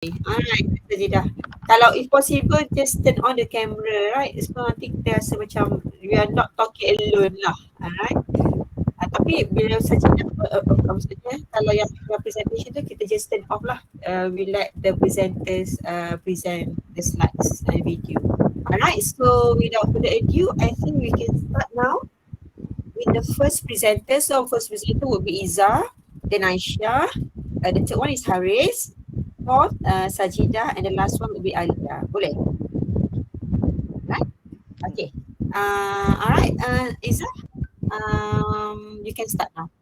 Alright, Sajidah. Kalau if possible, just turn on the camera, right? So nanti kita rasa macam we are not talking alone lah. Alright. Tapi bila Sajidah, maksudnya kalau yang presentation tu kita just turn off lah. We let the presenters present the slides and video. Alright, so without further ado, I think we can start now with the first presenter. So first presenter would be Izzah, then Aisyah. The third one is Haris. Fourth, Sajidah, and the last one will be Alia. Boleh? Right? Okay. Alright, Izzah, you can start now.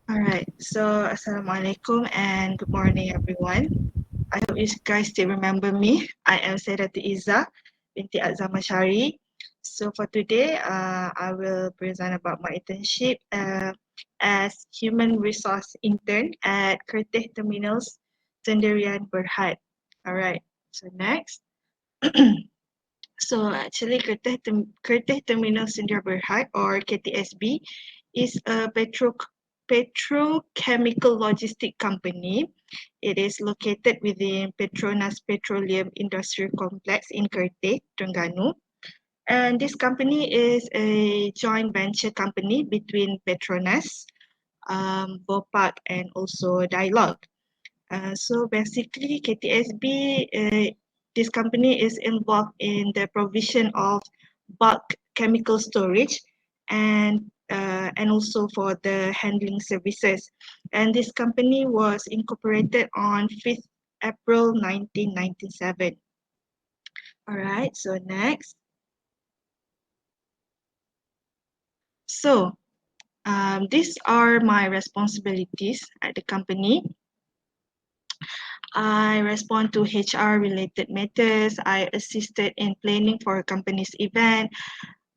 Alright, so Assalamualaikum and good morning everyone. I hope you guys still remember me. I am Syarifah Aisyah binti Azam Shari. So for today, I will present about my internship as human resource intern at Kerteh Terminals Sendirian Berhad. Alright, so next. So actually Kerteh Terminals Sendirian Berhad or KTSB is a petrochemical logistic company. It is located within Petronas Petroleum Industrial Complex in Kerteh, Terengganu. And this company is a joint venture company between Petronas, Bopak, and also Dialog. So basically, KTSB, this company is involved in the provision of bulk chemical storage and also for the handling services. And this company was incorporated on 5th April 1997. All right, so next. So these are my responsibilities at the company. I respond to HR related matters. I assisted in planning for a company's event.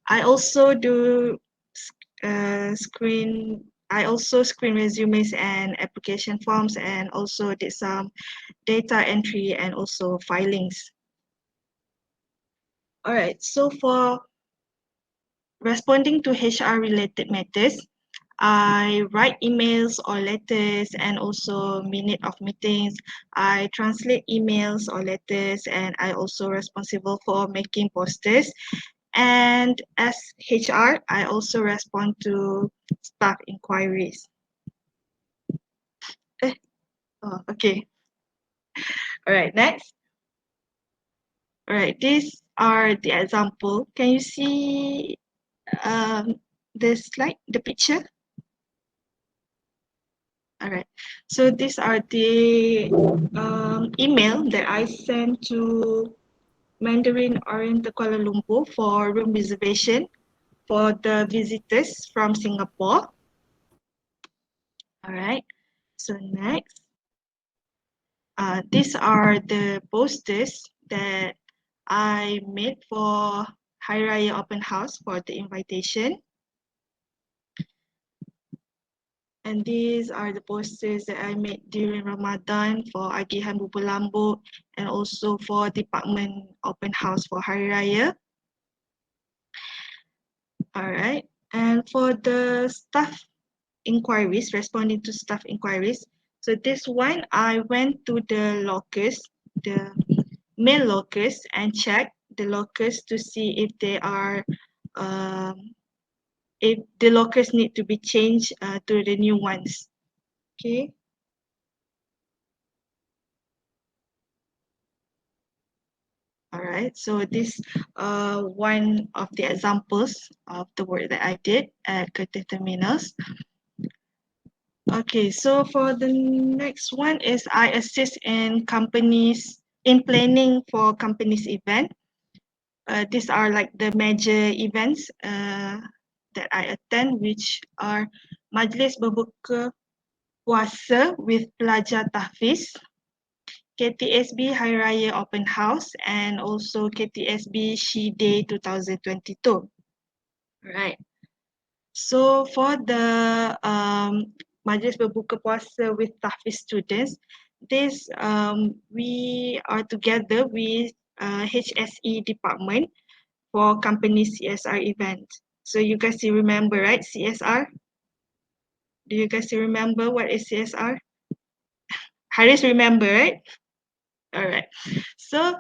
I also do screen resumes and application forms, and also did some data entry and also filings. All right, so for responding to HR related matters, I write emails or letters and also minute of meetings. I translate emails or letters, and I also responsible for making posters. And as HR, I also respond to staff inquiries. Okay. All right, next. All right, these are the example. Can you see the slide, the picture? All right, so these are the email that I sent to Mandarin Oriental Kuala Lumpur for room reservation for the visitors from Singapore. All right, so next. These are the posters that I made for Hari Raya Open House for the invitation. And these are the posters that I made during Ramadan for Agihan Bubur Lambuk and also for Department Open House for Hari Raya. All right, and for the staff inquiries, responding to staff inquiries. So this one, I went to the lockers, the mail lockers, and checked the lockers to see if they are, if the lockers need to be changed to the new ones. Okay. All right, so this one of the examples of the work that I did at Kerteh Terminals. Okay, so for the next one is I assist in companies in planning for companies event. These are like the major events that I attend, which are Majlis Berbuka Puasa with Pelajar Tahfiz, KTSB Hari Raya Open House, and also KTSB She Day 2022. Right. So for the Majlis Berbuka Puasa with Tahfiz students, this we are together with HSE department for company CSR event. So you guys still remember, right? CSR? Do you guys still remember what is CSR? Haris remember, right? All right. So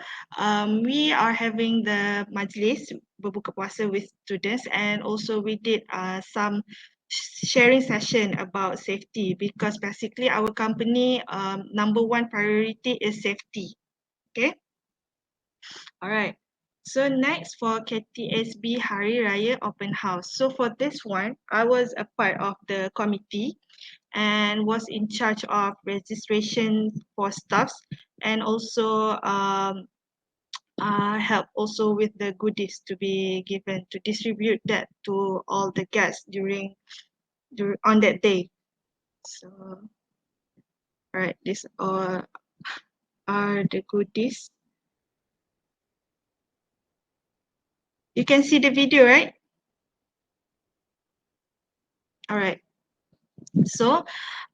we are having the majlis berbuka puasa with students, and also we did some sharing session about safety, because basically our company number one priority is safety. Okay. All right. So next for KTSB Hari Raya Open House. So for this one, I was a part of the committee and was in charge of registration for staffs, and also help also with the goodies to be given to distribute that to all the guests during on that day. So, all right, these are the goodies. You can see the video, right? All right. So,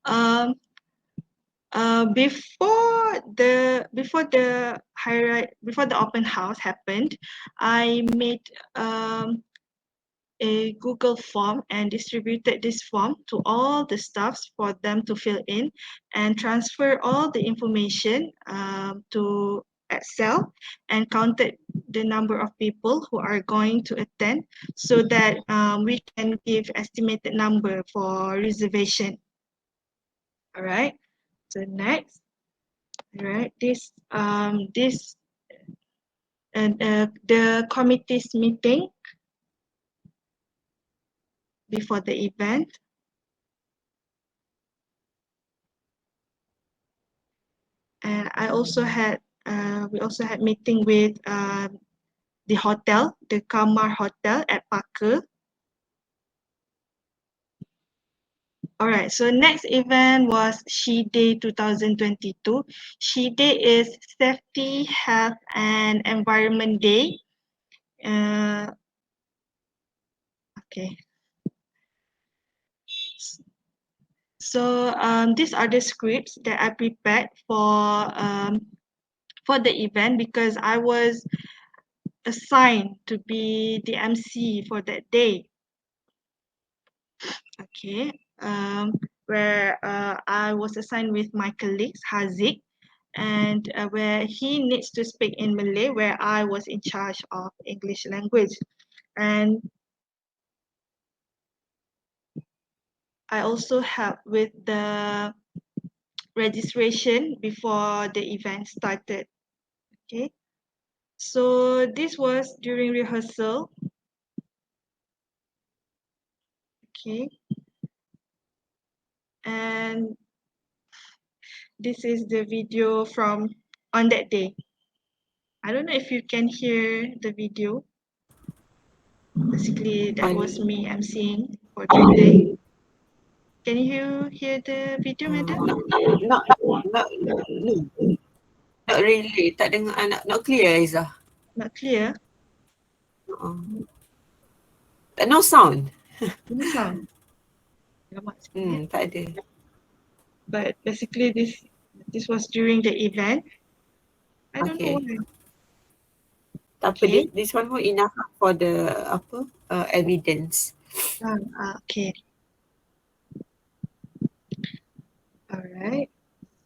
um, before the open house happened, I made a Google form and distributed this form to all the staffs for them to fill in and transfer all the information to Excel, and counted the number of people who are going to attend, so that we can give estimated number for reservation. All right. So next, all right, this and the committee's meeting before the event. And we also had meeting with the hotel, the Kamar Hotel at Parker. All right, so next event was She Day 2022. She Day is Safety, Health and Environment Day. Okay. So these are the scripts that I prepared for the event, because I was assigned to be the MC for that day. Okay, where I was assigned with my colleagues Haziq, and where he needs to speak in Malay, where I was in charge of English language. And I also helped with the registration before the event started. Okay, so this was during rehearsal. Okay, and this is the video from on that day. I don't know if you can hear the video. Basically, that was me emceeing for that day. Can you hear the video, madam? Not no, not really. Tak dengar, not clear Aizah. Not clear. No sound. No sound. Alamak sikit. Tak ada. But basically, this was during the event. I don't know why. Tak apa, Okay. this one pun enough for the evidence. Okay. All right.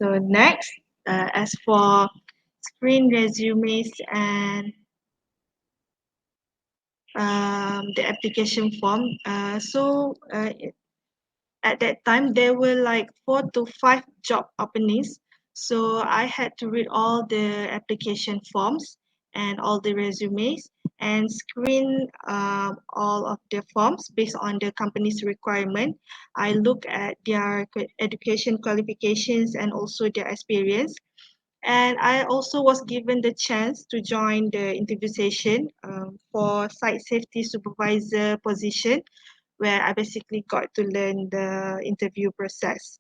So next, as for screen resumes and the application form, at that time there were like 4 to 5 job openings, so I had to read all the application forms and all the resumes and screen all of the forms based on the company's requirement. I look at their education qualifications and also their experience, and I also was given the chance to join the interview session for site safety supervisor position, where I basically got to learn the interview process.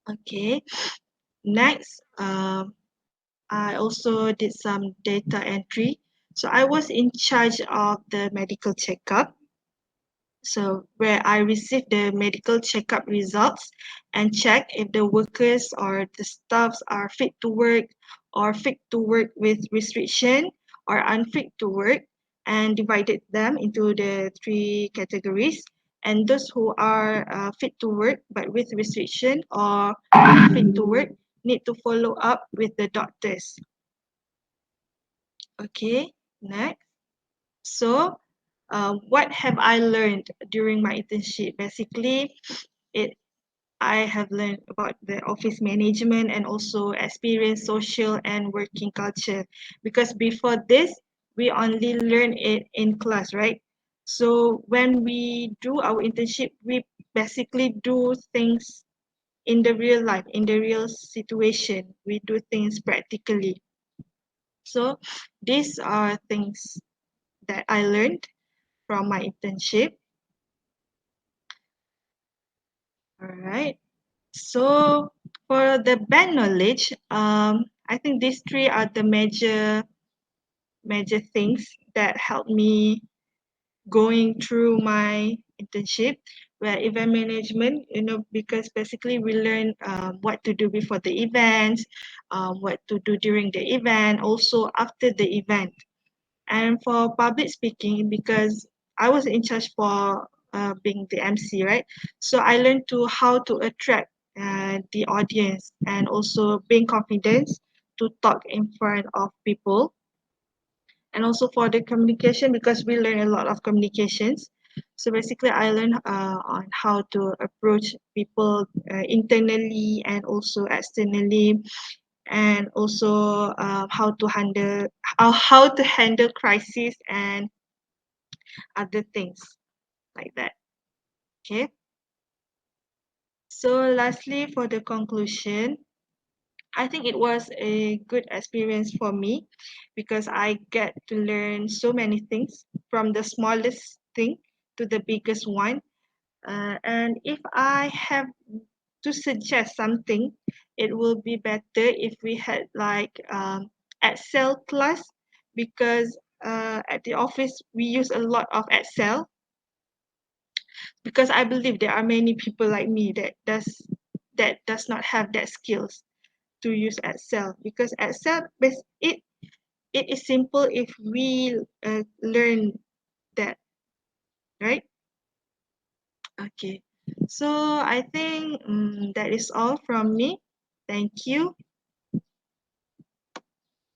Okay, next, I also did some data entry. So I was in charge of the medical checkup. So where I received the medical checkup results and check if the workers or the staffs are fit to work or fit to work with restriction or unfit to work, and divided them into the 3 categories. and those who are fit to work but with restriction or not fit to work need to follow up with the doctors. Okay, next. So, what have I learned during my internship? Basically, it I have learned about the office management and also experience social and working culture. Because before this, we only learn it in class, right? So when we do our internship, we basically do things in the real life, in the real situation. We do things practically. So these are things that I learned from my internship. All right. So for the band knowledge, I think these three are the major things that helped me going through my internship. Where event management, because basically we learn what to do before the event, what to do during the event, also after the event. And for public speaking, because I was in charge for being the MC, right? So I learned to how to attract the audience and also being confident to talk in front of people. And also for the communication, because we learn a lot of communications. So basically, I learned on how to approach people internally and also externally, and also how to handle crisis and other things like that. Okay. So lastly, for the conclusion, I think it was a good experience for me because I get to learn so many things from the smallest thing to the biggest one. And if I have to suggest something, it will be better if we had like Excel class, because at the office we use a lot of Excel, because I believe there are many people like me that does not have that skills to use Excel, because Excel it is simple if we learn that, right? Okay, so I think that is all from me. Thank you.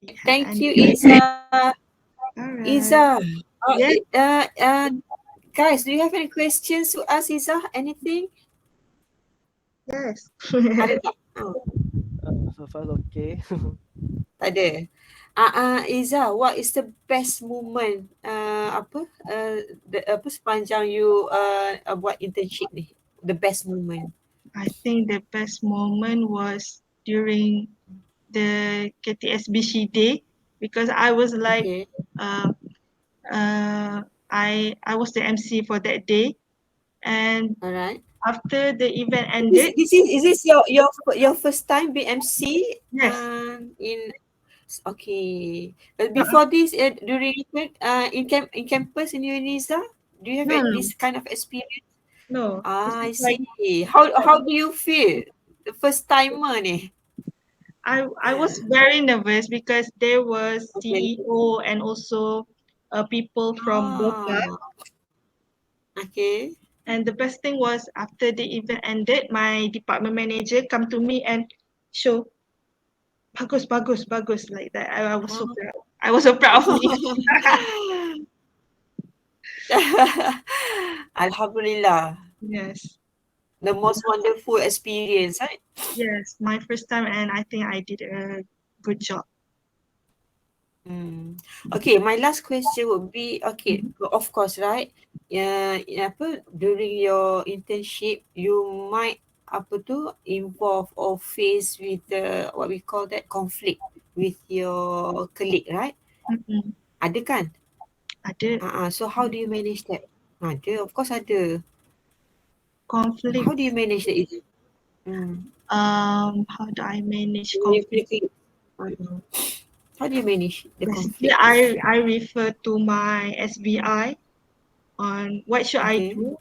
Do you have Thank any you, questions? Iza. All Iza, right. Yes. guys, do you have any questions to ask Iza? Anything? Yes. Ada tak? Oh, So far okay. tak ada. Iza, what is the best moment sepanjang you buat internship ni? The best moment. I think the best moment was during the KTSBC day, because I was like, Okay. uh, I was the MC for that day, and Alright. after the event This, ended, this is this your first time being MC yes, in okay. But uh, before this, during in campus in Unisa, do you have no, no, this kind of experience? no. This Ah, is I like see. How do you feel? The first timer ni. I was very nervous because there was Okay. CEO and also people from Ah, BOCA. okay. And the best thing was after the event ended, my department manager come to me and show bagus, bagus, bagus, like that. I was so Ah. proud. I was so proud of me. Alhamdulillah. Yes, The most wonderful experience, right? yes, my first time, and I think I did a good job. Hmm. Okay, my last question would be, okay, of course, right? During your internship, you might involve or face with the what we call that conflict with your colleague, right? Mm-mm. Ada kan? Ada So how do you manage that? Ada, of course ada. How do you conflict. manage that? Is it? Hmm. How do I manage Dengan your conflict? colleague. How do you manage the Basically, conflict? I refer to my SBI on what should I Okay, do,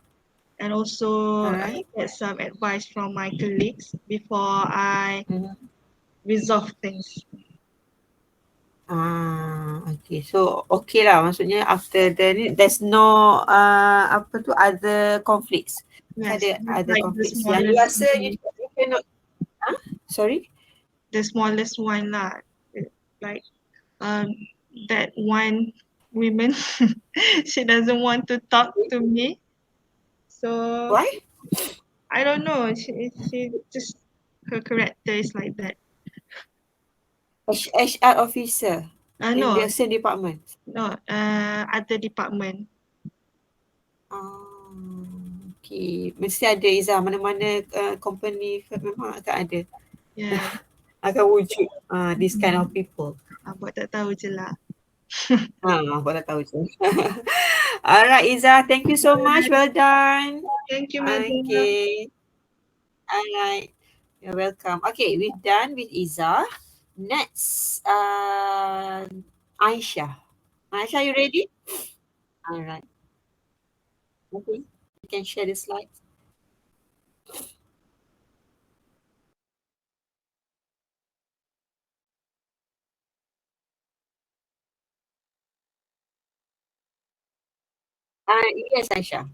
and also alright. get some advice from my colleagues before I Mm-hmm. resolve things. Okay. So okay lah. Maksudnya after the ni there's no apa tu other conflicts. Yes, Ada just other like the conflicts. Yang you smallest, rasa you cannot. Sorry. the smallest one lah. Like um that one woman, she doesn't want to talk to me. So Why? I don't know. She just, her character is like that. HR officer in No, the same department. no, other department. Okay. Mesti ada Izzah. Mana-mana company memang akan ada. Yeah, Akan wujud this kind of people. buat tak tahu je lah. Buat tak tahu je. Alright Izzah. Thank you so much. Well done. Thank you, Madam. Okay. Alright. You're welcome. Okay. We've done with Izzah. Next, Aisyah. Aisyah, you ready? Alright. Okay. You can share the slides. Yes, Aisyah.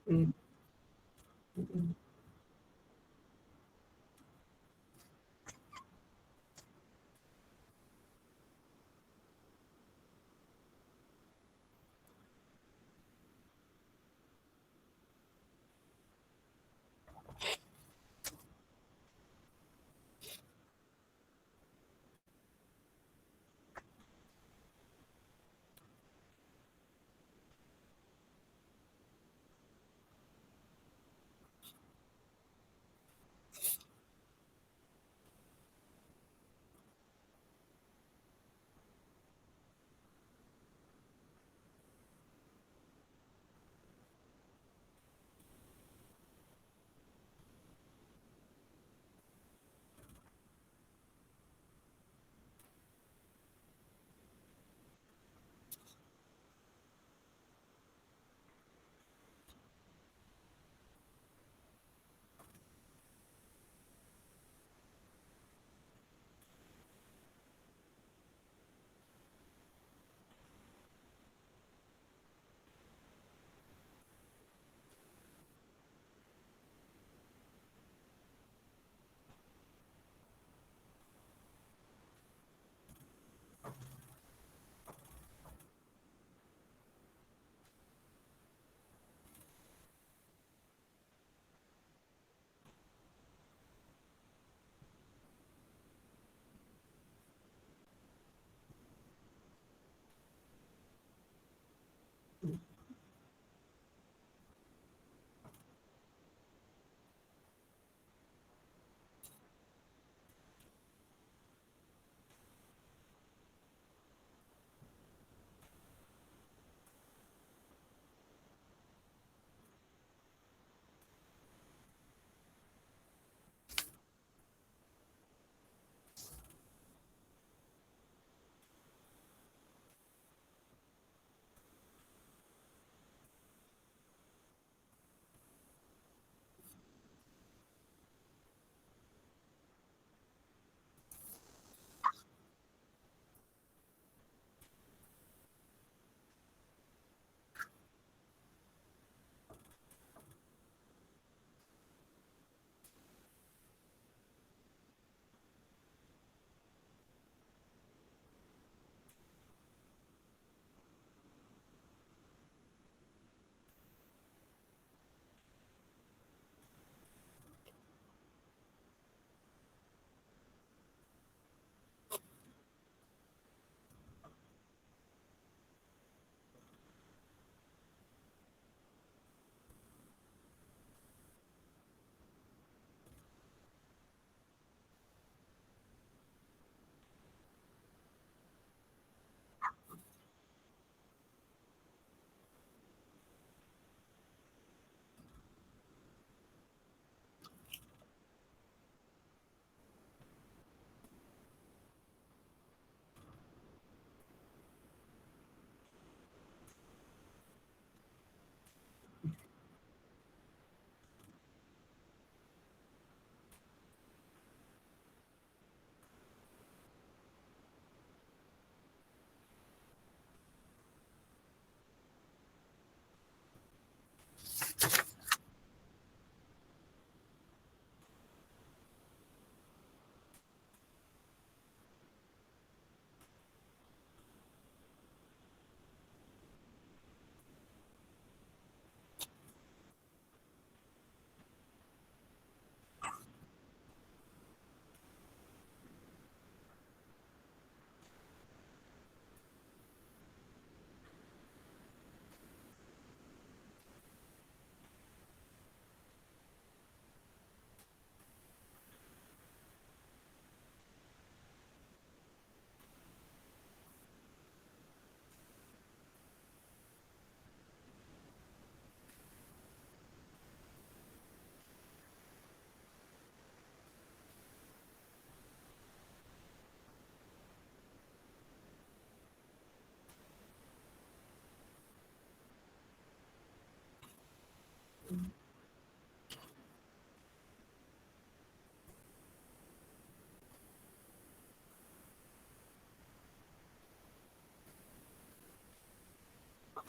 Hmm. Hmm.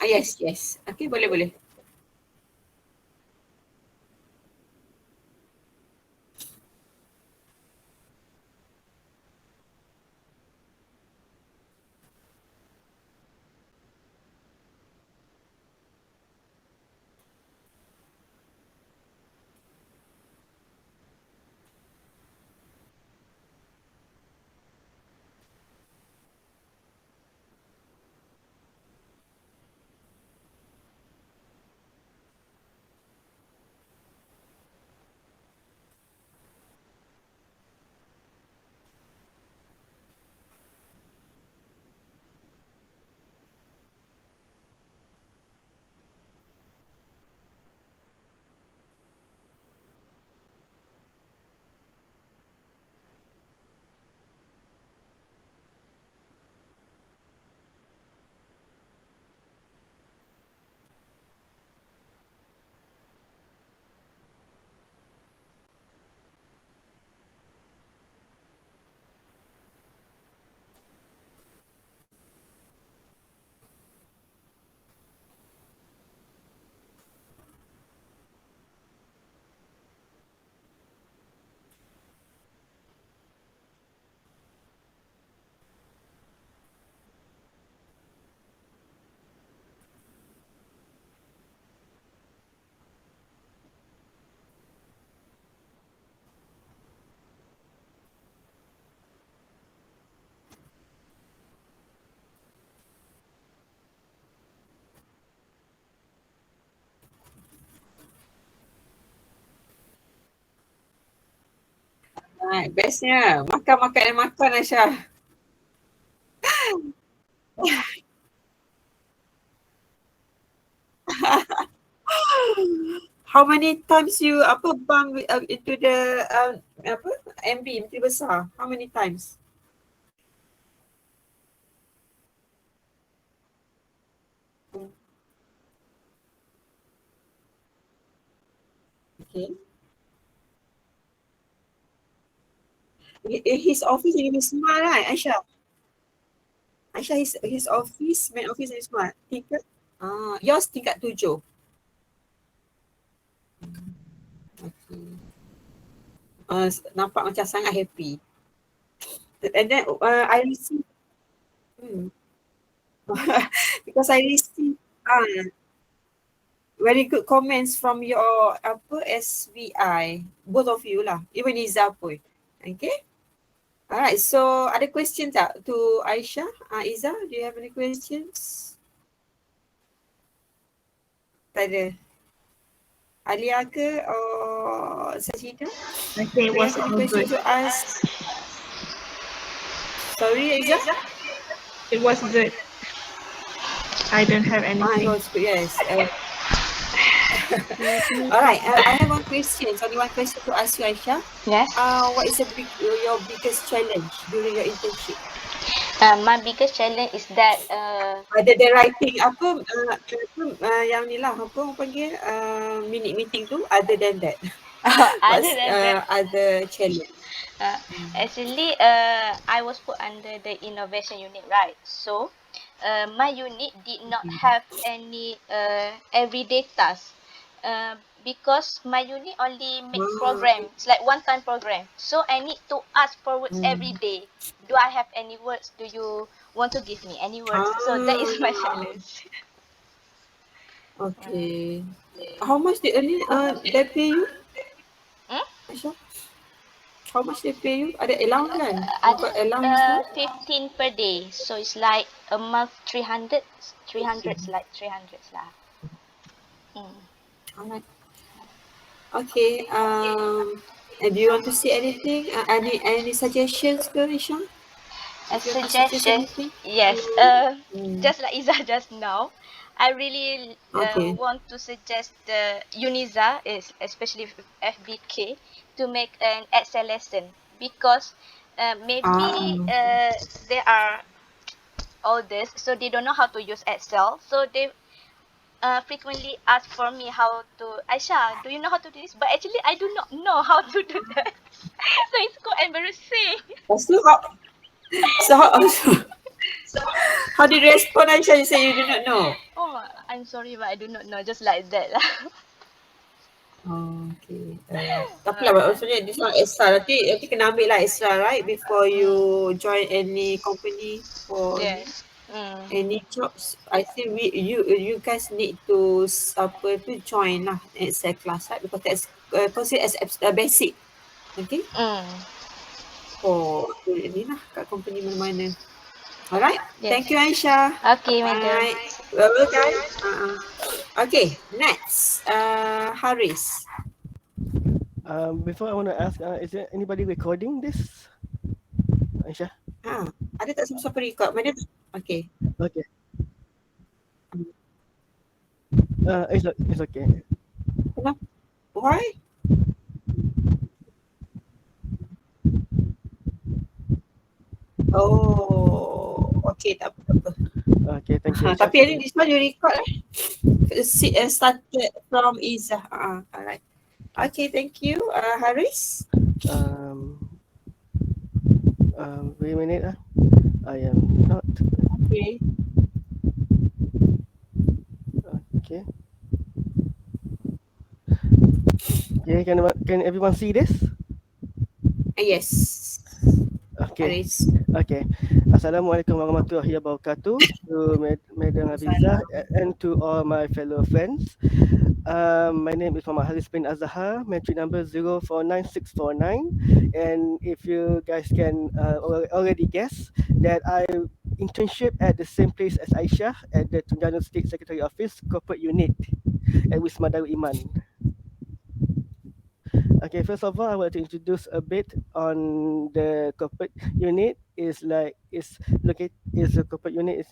Yes, yes. Okay, boleh boleh. Bestnya. Makan dan makan Aisyah. How many times you bump into the MB Menteri Besar? How many times? Okay. His office in Wisma, right, Aisyah? Aisyah, his office, main office in Wisma. Tingkat? Yours tingkat 7. Okay. Nampak macam sangat happy. And then I received because I received very good comments from your SBI, both of you lah, even Izzah pun. Okay. Alright, so ada question tak to Aisyah? Izzah, do you have any questions? Tak ada. Alia ke or Sajida? Okay, it Do you was have any all question good. to ask? Sorry, Izzah? It was good. I don't have It anything. was good, yes. Alright, I have one question. Only one question to ask you, Aisyah. Yes. What is your biggest challenge during your internship? My biggest challenge is that Ada the writing yang ni lah apa panggil minute meeting tu, other than that. other than that, other challenge? actually I was put under the innovation unit, right? So my unit did not have any everyday task because my unit only makes programs, like one-time program. So I need to ask for words every day. Do I have any words? Do you want to give me any words? So that is my challenge. Okay. How much they pay you? Aisyah? How much they pay you? Ada allowance kan? You got allowance now? 15 per day. So it's like a month 300. 300 is like 300 lah. Alright. Okay. And do you want to say anything? Any suggestions, Aisyah? A If you want to suggest suggestion, anything? yes. Just like Iza just now, I really Okay. want to suggest the Uniza, is especially FBK, to make an Excel lesson because maybe they are oldest, so they don't know how to use Excel. So they frequently ask for me how to, Aisyah, do you know how to do this? But actually, I do not know how to do that. So it's quite embarrassing. How did you respond, Aisyah? You say you do not know. Oh, I'm sorry, but I do not know. Just like that lah. Okay. Tapi lah maksudnya this one extra. Nanti kena ambil lah extra, right? Before you join any company for Yes. any jobs. I think you guys need to join lah Excel class, right? Because that's considered as basic. Okay. For ni lah kat company mana-mana. Alright. Yes. Thank you, Aisyah. Okay, madam. Alright. Well, guys. Okay. Next. Haris. Before I want to ask, is there anybody recording this? Aisyah? Ada tak siapa record? Mana? Okay. Okay. It's okay. Kenapa? Why? Oh, okay, tak apa. Okay, thank you. Tapi ini this one you record started from Izzah. Alright. Okay, thank you. Haris. Wait a minute. I am not. Okay. Okay. Okay, can everyone see this? Yes. Okay. Haris. Okay. Assalamualaikum warahmatullahi wabarakatuh to Madam Hafizah and to all my fellow friends. My name is Muhammad Haris bin Azhar, entry number 049649. And if you guys can already guess that I internship at the same place as Aisyah at the Terengganu State Secretariat Office Corporate Unit at Wisma Darul Iman. Okay, first of all, I want to introduce a bit on the corporate unit. Is a corporate unit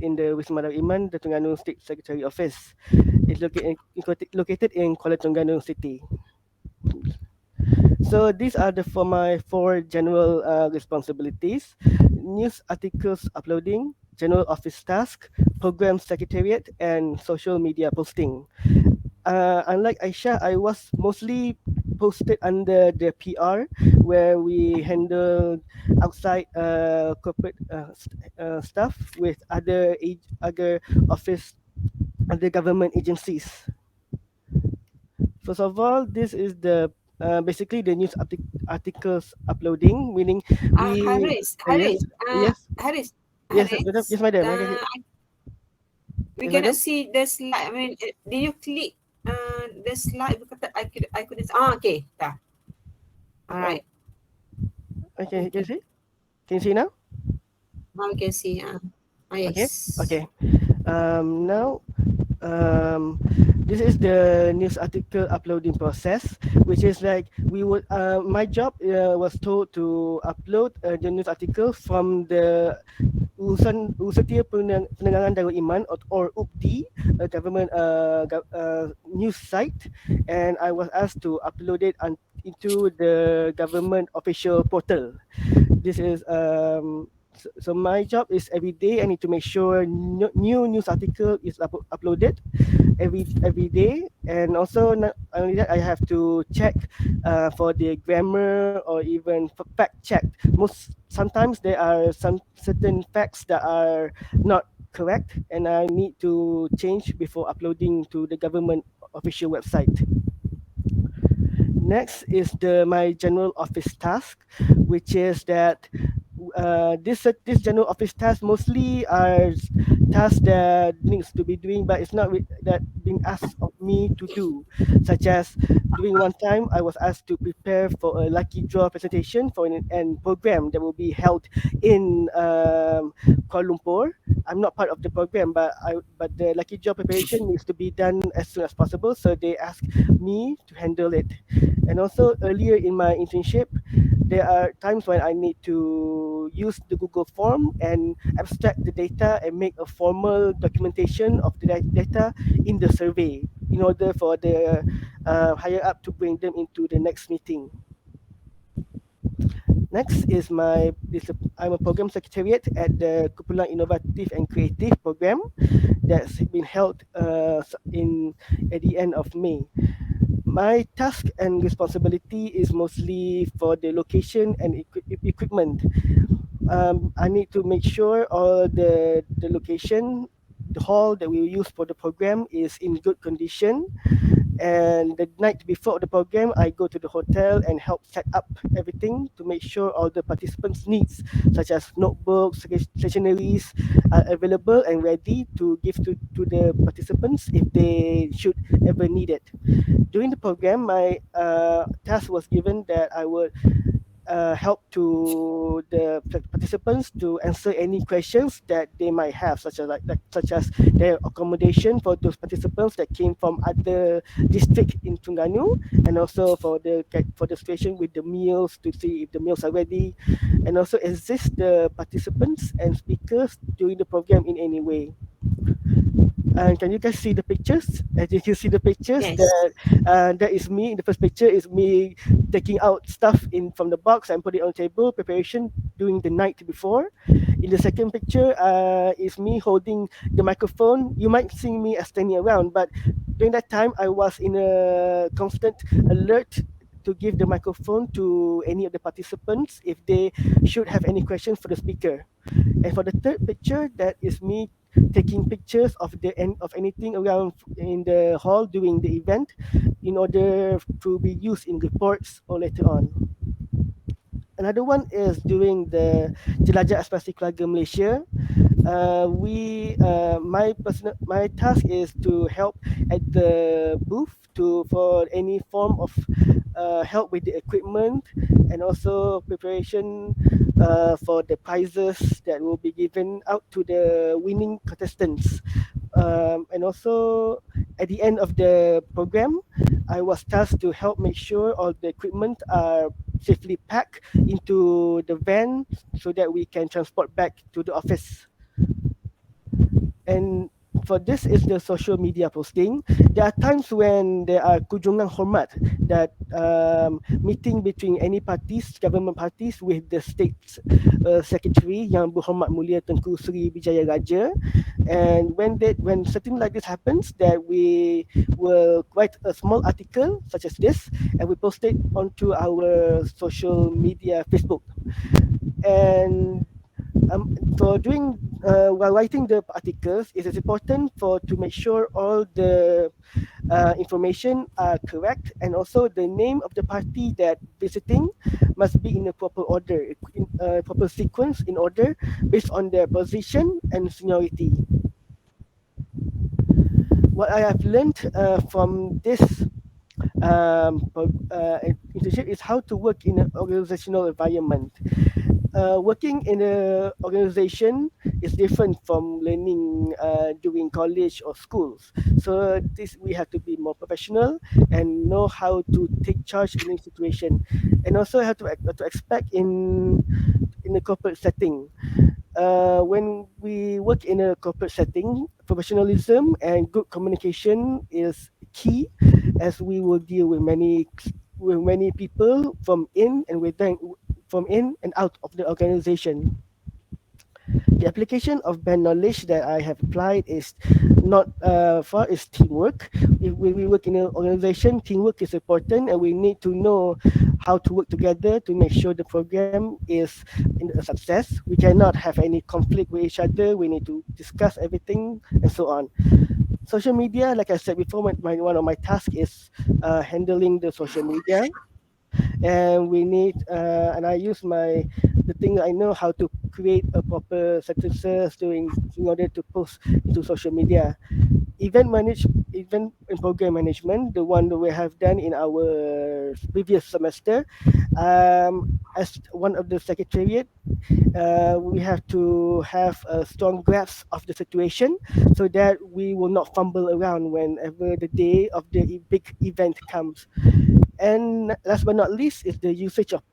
in the Wisma Darul Iman, the Terengganu State Secretary Office. It's located in Kuala Terengganu City. So these are the for my four general responsibilities: news articles uploading, general office task, program secretariat, and social media posting. Unlike Aisyah, I was mostly posted under the PR, where we handle outside corporate stuff with other office, other government agencies. First of all, this is the basically the news articles uploading, meaning we Haris, yes, Haris, yes, Haris, yes, madam, Haris. yes, madam, We yes, cannot madam. see the slide. I mean, did you click the slide? Because I couldn't. Okay, dah. All Oh, right. okay, can you Okay. see? Can you see now? Now we can see. Okay, Yes. okay. Now, um, this is the news article uploading process, which is like we would. My job was told to upload the news article from the Usatia Penerangan Darul Iman, or UPDI, a government news site, and I was asked to upload it into the government official portal. This is so my job is every day I need to make sure new news article is uploaded every day, and also not only that, I have to check for the grammar or even fact check. Most sometimes there are some certain facts that are not correct, and I need to change before uploading to the government official website. Next is the my general office task, which is that this general office task mostly are tasks that needs to be doing, but it's not that being asked of me to do, such as during one time I was asked to prepare for a lucky draw presentation for an program that will be held in Kuala Lumpur. I'm not part of the program, but the lucky draw preparation needs to be done as soon as possible, so they ask me to handle it. And also earlier in my internship, there are times when I need to use the Google form and abstract the data and make a formal documentation of the data in the survey in order for the higher up to bring them into the next meeting. Next is I'm a program secretariat at the Kumpulan Innovative and Creative program that's been held in at the end of May. My task and responsibility is mostly for the location and equipment. I need to make sure all the location, the hall that we use for the program is in good condition. And the night before the program, I go to the hotel and help set up everything to make sure all the participants' needs, such as notebooks, stationaries, are available and ready to give to the participants if they should ever need it. During the program, my task was given that I would help to the participants to answer any questions that they might have, such as their accommodation for those participants that came from other district in Terengganu, and also for the situation with the meals, to see if the meals are ready, and also assist the participants and speakers during the program in any way. And can you guys see the pictures? As you can see the pictures, Yes. that is me. In the first picture is me taking out stuff in from the box and put it on the table, preparation during the night before. In the second picture, is me holding the microphone. You might see me as standing around, but during that time, I was in a constant alert to give the microphone to any of the participants if they should have any questions for the speaker. And for the third picture, that is me taking pictures of the end of anything around in the hall during the event in order to be used in reports or later on. Another one is during the Jelajah Aspirasi Keluarga Malaysia. My task is to help at the booth to for any form of help with the equipment, and also preparation for the prizes that will be given out to the winning contestants. And also at the end of the program, I was tasked to help make sure all the equipment are safely packed into the van so that we can transport back to the office. And for this is the social media posting. There are times when there are kunjungan hormat, that meeting between any parties, government parties with the state secretary Yang Berhormat Mulia Tengku Sri Bijaya Raja. And when something like this happens, that we will write a small article such as this, and we post it onto our social media Facebook. And for doing while writing the articles, it is important for to make sure all the information are correct, and also the name of the party that visiting must be in a proper order, in a proper sequence in order based on their position and seniority. What I have learned from this internship is how to work in an organizational environment. Working in an organization is different from learning during college or schools. So this we have to be more professional and know how to take charge in a situation, and also have to expect in a corporate setting. When we work in a corporate setting, professionalism and good communication is key, as we will deal with many people from in and within, from in and out of the organization. The application of band knowledge that I have applied is not far is teamwork. If we work in an organization, teamwork is important, and we need to know how to work together to make sure the program is in a success. We cannot have any conflict with each other. We need to discuss everything and so on. Social media, like I said before, one of my tasks is handling the social media, and we need and I use my the thing that I know how to create a proper sentences doing in order to post into social media. Event and program management, the one that we have done in our previous semester, as one of the secretariat, we have to have a strong grasp of the situation so that we will not fumble around whenever the day of the big event comes. And last but not least is the usage of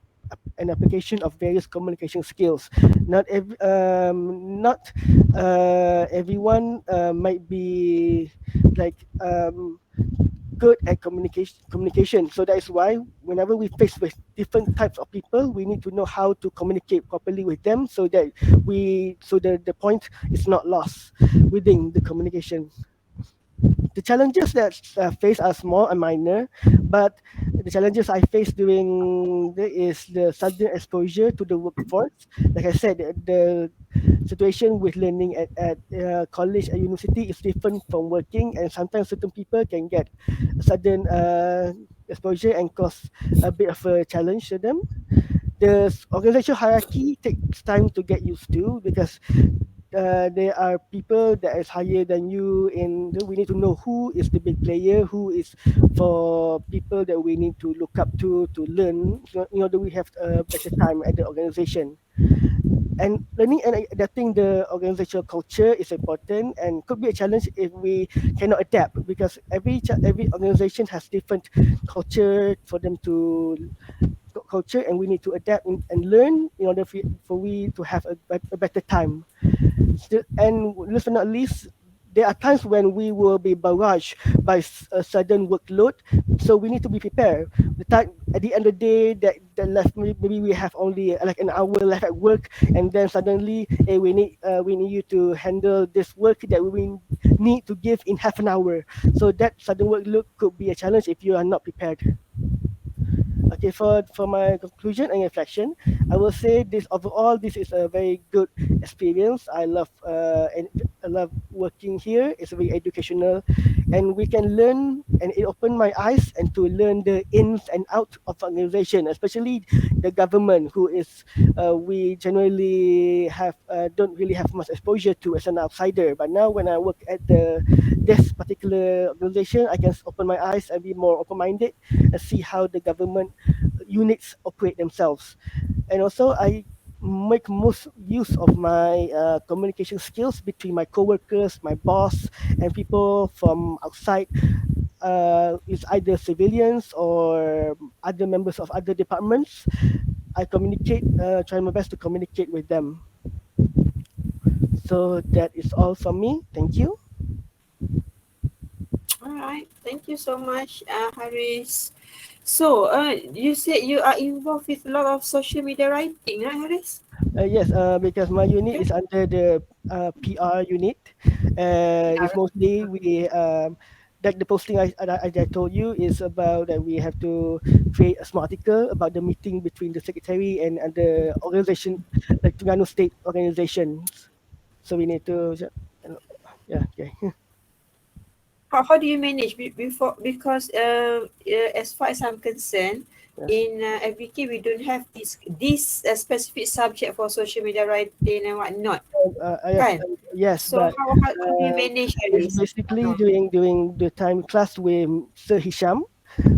an application of various communication skills. Not everyone might be like good at communication. So that is why whenever we face with different types of people, we need to know how to communicate properly with them so that the point is not lost within the communication. The challenges that face are small and minor, but the challenges I face during is the sudden exposure to the workforce. Like I said, the situation with learning at college and university is different from working, and sometimes certain people can get a sudden exposure and cause a bit of a challenge to them. The organizational hierarchy takes time to get used to, because there are people that is higher than you, and we need to know who is the big player, who is for people that we need to look up to learn, so in order we have a better time at the organization. And learning and adapting the organizational culture is important, and could be a challenge if we cannot adapt, because every organization has different culture for them to culture, and we need to adapt and learn in order for we to have a better time. And last but not least, there are times when we will be barraged by a sudden workload, so we need to be prepared. The time at the end of the day that left, maybe we have only like an hour left at work, and then suddenly we need you to handle this work that we need to give in half an hour. So that sudden workload could be a challenge if you are not prepared. Okay, for my conclusion and reflection, I will say this overall, this is a very good experience. And I love working here. It's very educational, and we can learn, and it opened my eyes and to learn the ins and out of organization, especially the government, who is we generally have don't really have much exposure to as an outsider. But now when I work at this particular organization, I can open my eyes and be more open-minded and see how the government units operate themselves. And also I make most use of my communication skills between my co-workers, my boss, and people from outside it's either civilians or other members of other departments. I communicate, try my best to communicate with them. So that is all from me. Thank you. All right. Thank you so much, Haris. So, you said you are involved with a lot of social media writing, right, Haris? Yes, because my unit Okay. is under the PR unit. Yeah, It's mostly we like the posting I told you is about that we have to create a small article about the meeting between the secretary and the organization, like Terengganu state organizations. So we need to, yeah, okay. how do you manage before, because as far as I'm concerned, Yes. in FBK we don't have this specific subject for social media writing and whatnot, Yes, kan? yes, So but how do you manage it's Haris? basically during the time class with Sir Hisham,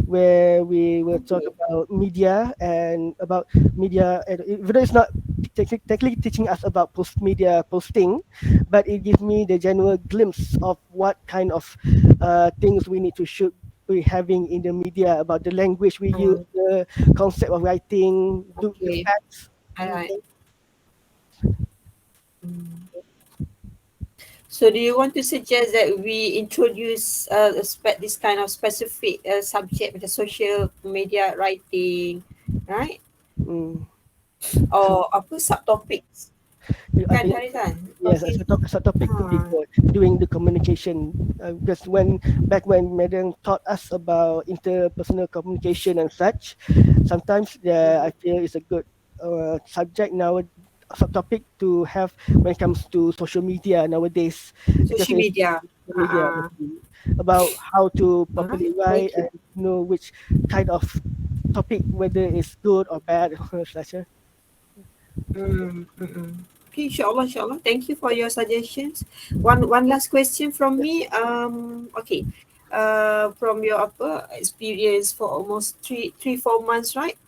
where we will talk Okay. about media and about media. And even though it's not technically teaching us about post media posting, but it gives me the general glimpse of what kind of things we need to should be having in the media about the language we use, Mm, the concept of writing, do the okay. facts. All right. Okay. Mm. So do you want to suggest that we introduce this kind of specific subject with the social media writing, right? Mm. Or apa subtopics? I Kan think Harizan? yes, Okay. as a topic could be good doing the communication. Because when Madam taught us about interpersonal communication and such, sometimes I feel it's a good subject now, subtopic to have when it comes to social media nowadays, because Social it's media. social media mostly about how to All properly right. write Thank you. and know which kind of topic, whether it's good or bad, such. Okay, inshallah. Thank you for your suggestions. One last question from me. Okay. From your experience for almost 4 months, right?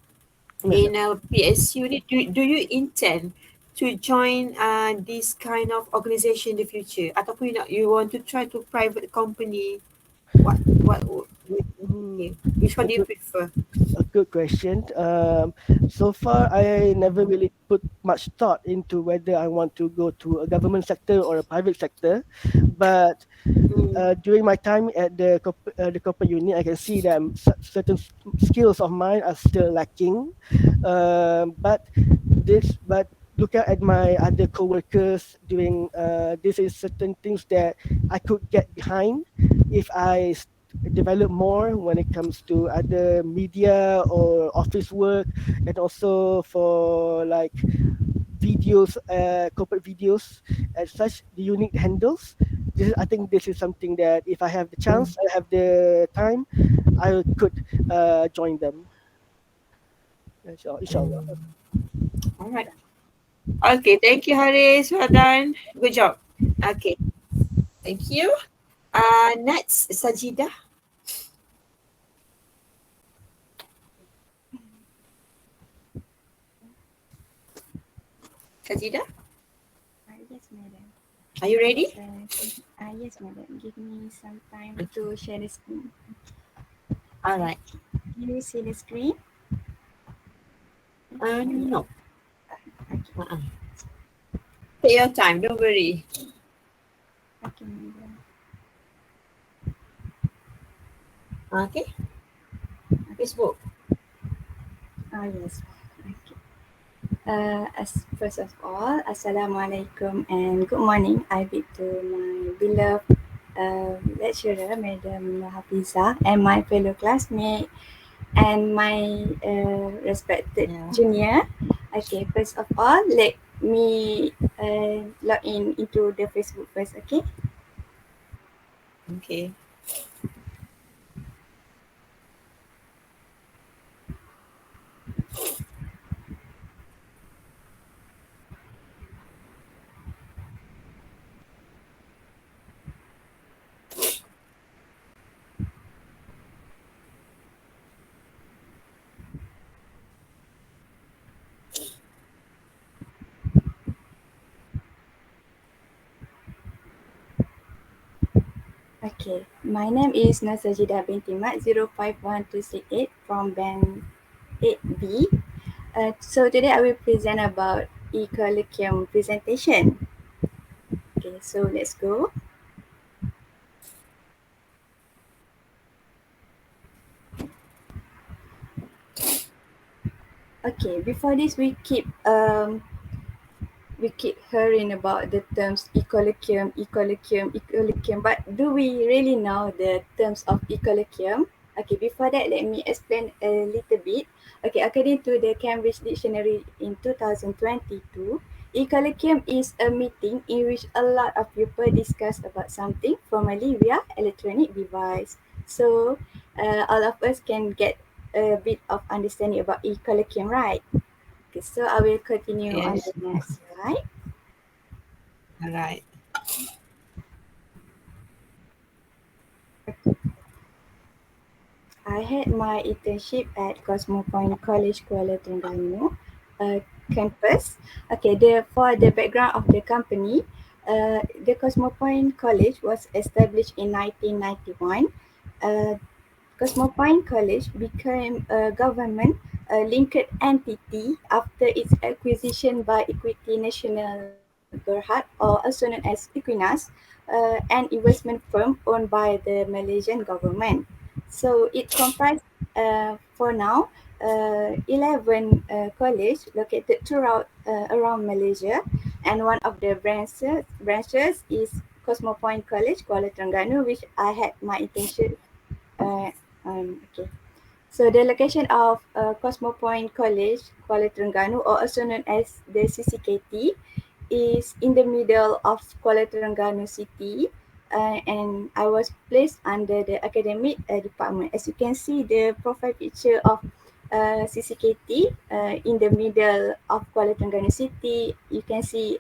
Yes, In a PS unit, do you intend to join this kind of organization in the future? Ataupun you want to try to private company? mm, Okay, which one a do you good prefer? A good question. So far, I never really put much thought into whether I want to go to a government sector or a private sector. But Mm, during my time at the corporate unit, I can see that certain skills of mine are still lacking. But looking at my other co-workers doing this is certain things that I could get behind if develop more when it comes to other media or office work, and also for like videos, corporate videos and such, the unit handles. I think this is something that if I have the mm, chance, I have the time, I could join them. Inshallah. mm. All right. Okay, thank you, Haris. Well done. Good job. Okay, thank you. Next, Sajida. Sajida, Yes, madam. are you ready? Yes, madam. Give me some time Okay. to share the screen. All right. Can you see the screen? No. Okay, Uh-uh. Take your time. Don't worry. okay, madam. Okay. Facebook. Yes. Okay. As first of all, Assalamualaikum and good morning. I bid to my beloved lecturer, Madam Hafizah, and my fellow classmate and my respected Yeah. junior. Okay, first of all, let me log in into the Facebook first. Okay. Okay. Okay, my name is Nasajida binti Mat 051268 from Band 8B. So today I will present about E-Colloqium presentation. Okay, so let's go. Okay, before this we keep hearing about the terms E-Colloqium, E-Colloqium, E-Colloqium, but do we really know the terms of E-Colloqium? Okay, before that, let me explain a little bit. Okay, according to the Cambridge Dictionary in 2022, E-Colloquium is a meeting in which a lot of people discuss about something formally via electronic device. So, all of us can get a bit of understanding about E-Colloquium, right? Okay, so I will continue on Yes. the next slide. Alright. I had my internship at Cosmopoint College Kuala Terengganu campus. Okay, for the background of the company, the Cosmopoint College was established in 1991. Uh, Cosmopoint College became a government linked entity after its acquisition by Equity National Berhad, or also known as Equinas, an investment firm owned by the Malaysian government. So it comprised, for now, 11 colleges located throughout around Malaysia, and one of the branches is Cosmopoint College Kuala Terengganu, which I had my internship. Uh, okay. So the location of Cosmopoint College Kuala Terengganu, or also known as the CCKT, is in the middle of Kuala Terengganu city, and I was placed under the academic department. As you can see, the profile picture of CCKT in the middle of Kuala Terengganu city, you can see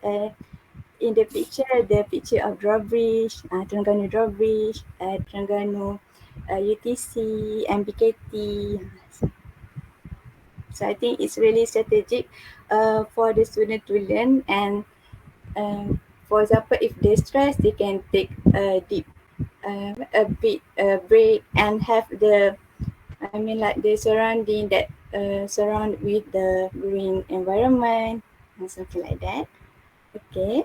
in the picture of drawbridge, Terengganu drawbridge, Terengganu UTC, and BKT. So I think it's really strategic for the student to learn, and for example, if they stress, they can take a bit break and have like the surrounding that surround with the green environment and something like that. Okay.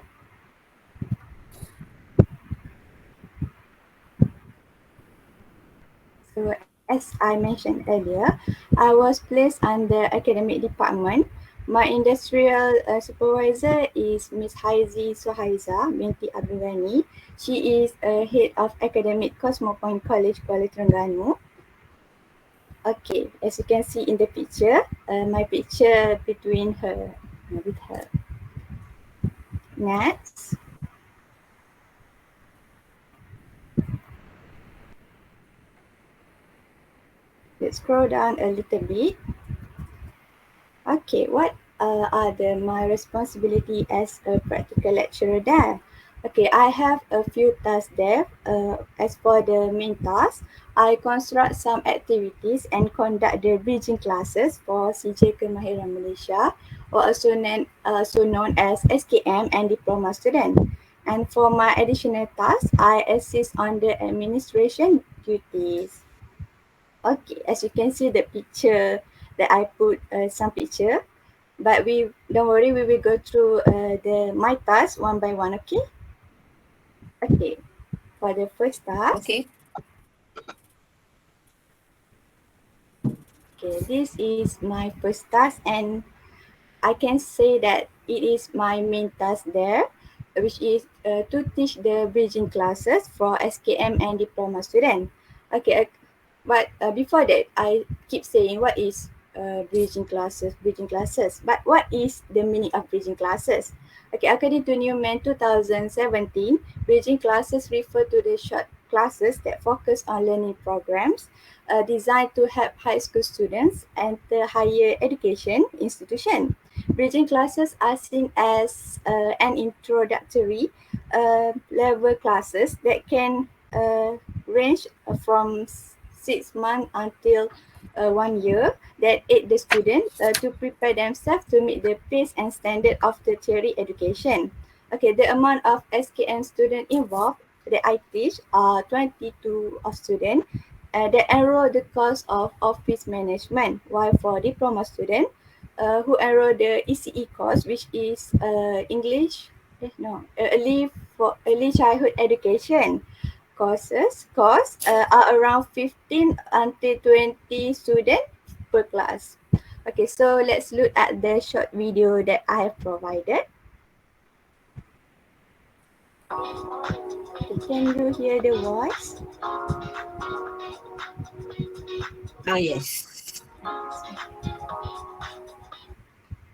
So as I mentioned earlier, I was placed under academic department. My industrial supervisor is Miss Haizi Suhaiza binti Abdul Ghani. She is head of academic Cosmopoint College Kuala Terengganu. Okay, as you can see in the picture, my picture between her with her. Next, let's scroll down a little bit. Okay, what are my responsibility as a practical lecturer there? Okay, I have a few tasks there. As for the main task, I construct some activities and conduct the bridging classes for CJ Kemahiran Malaysia, or also known as SKM and diploma student. And for my additional tasks, I assist on the administration duties. Okay, as you can see the picture that I put some picture, but we don't worry, we will go through the my task one by one. Okay. Okay. For the first task, Okay. okay, this is my first task, and I can say that it is my main task there, which is to teach the bridging classes for SKM and diploma student. Okay, but before that, I keep saying what is bridging classes. But what is the meaning of bridging classes? Okay, according to Newman 2017, bridging classes refer to the short classes that focus on learning programs designed to help high school students enter higher education institution. Bridging classes are seen as an introductory level classes that can range from 6 months until 1 year, that aid the student to prepare themselves to meet the pace and standard of tertiary education. Okay, the amount of SKM student involved that I teach are 22 of students that enroll the course of office management, while for diploma student who enroll the ECE course, which is English, early childhood education course are around 15 until 20 students per class. Okay, so let's look at the short video that I have provided. Okay, can you hear the voice? Yes.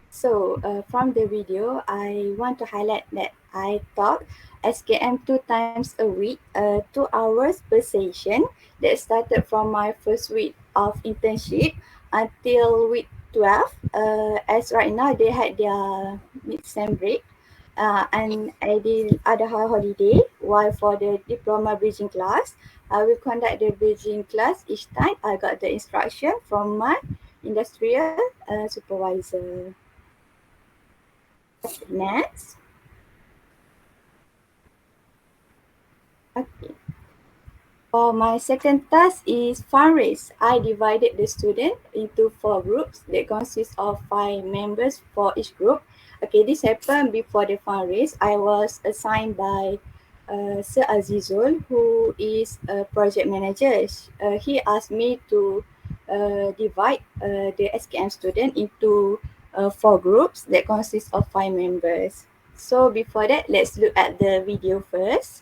So from the video, I want to highlight that I taught SKM 2 times a week, 2 hours per session. That started from my first week of internship until week 12. As right now, they had their mid-sem break. And I did Adha holiday, while for the diploma bridging class, I will conduct the bridging class each time I got the instruction from my industrial supervisor. Next. Okay. For my second task is fundraise. I divided the student into 4 groups that consist of 5 members for each group. Okay, this happened before the fundraise. I was assigned by Sir Azizul, who is a project manager. He asked me to divide the SKM student into 4 groups that consist of 5 members. So before that, let's look at the video first.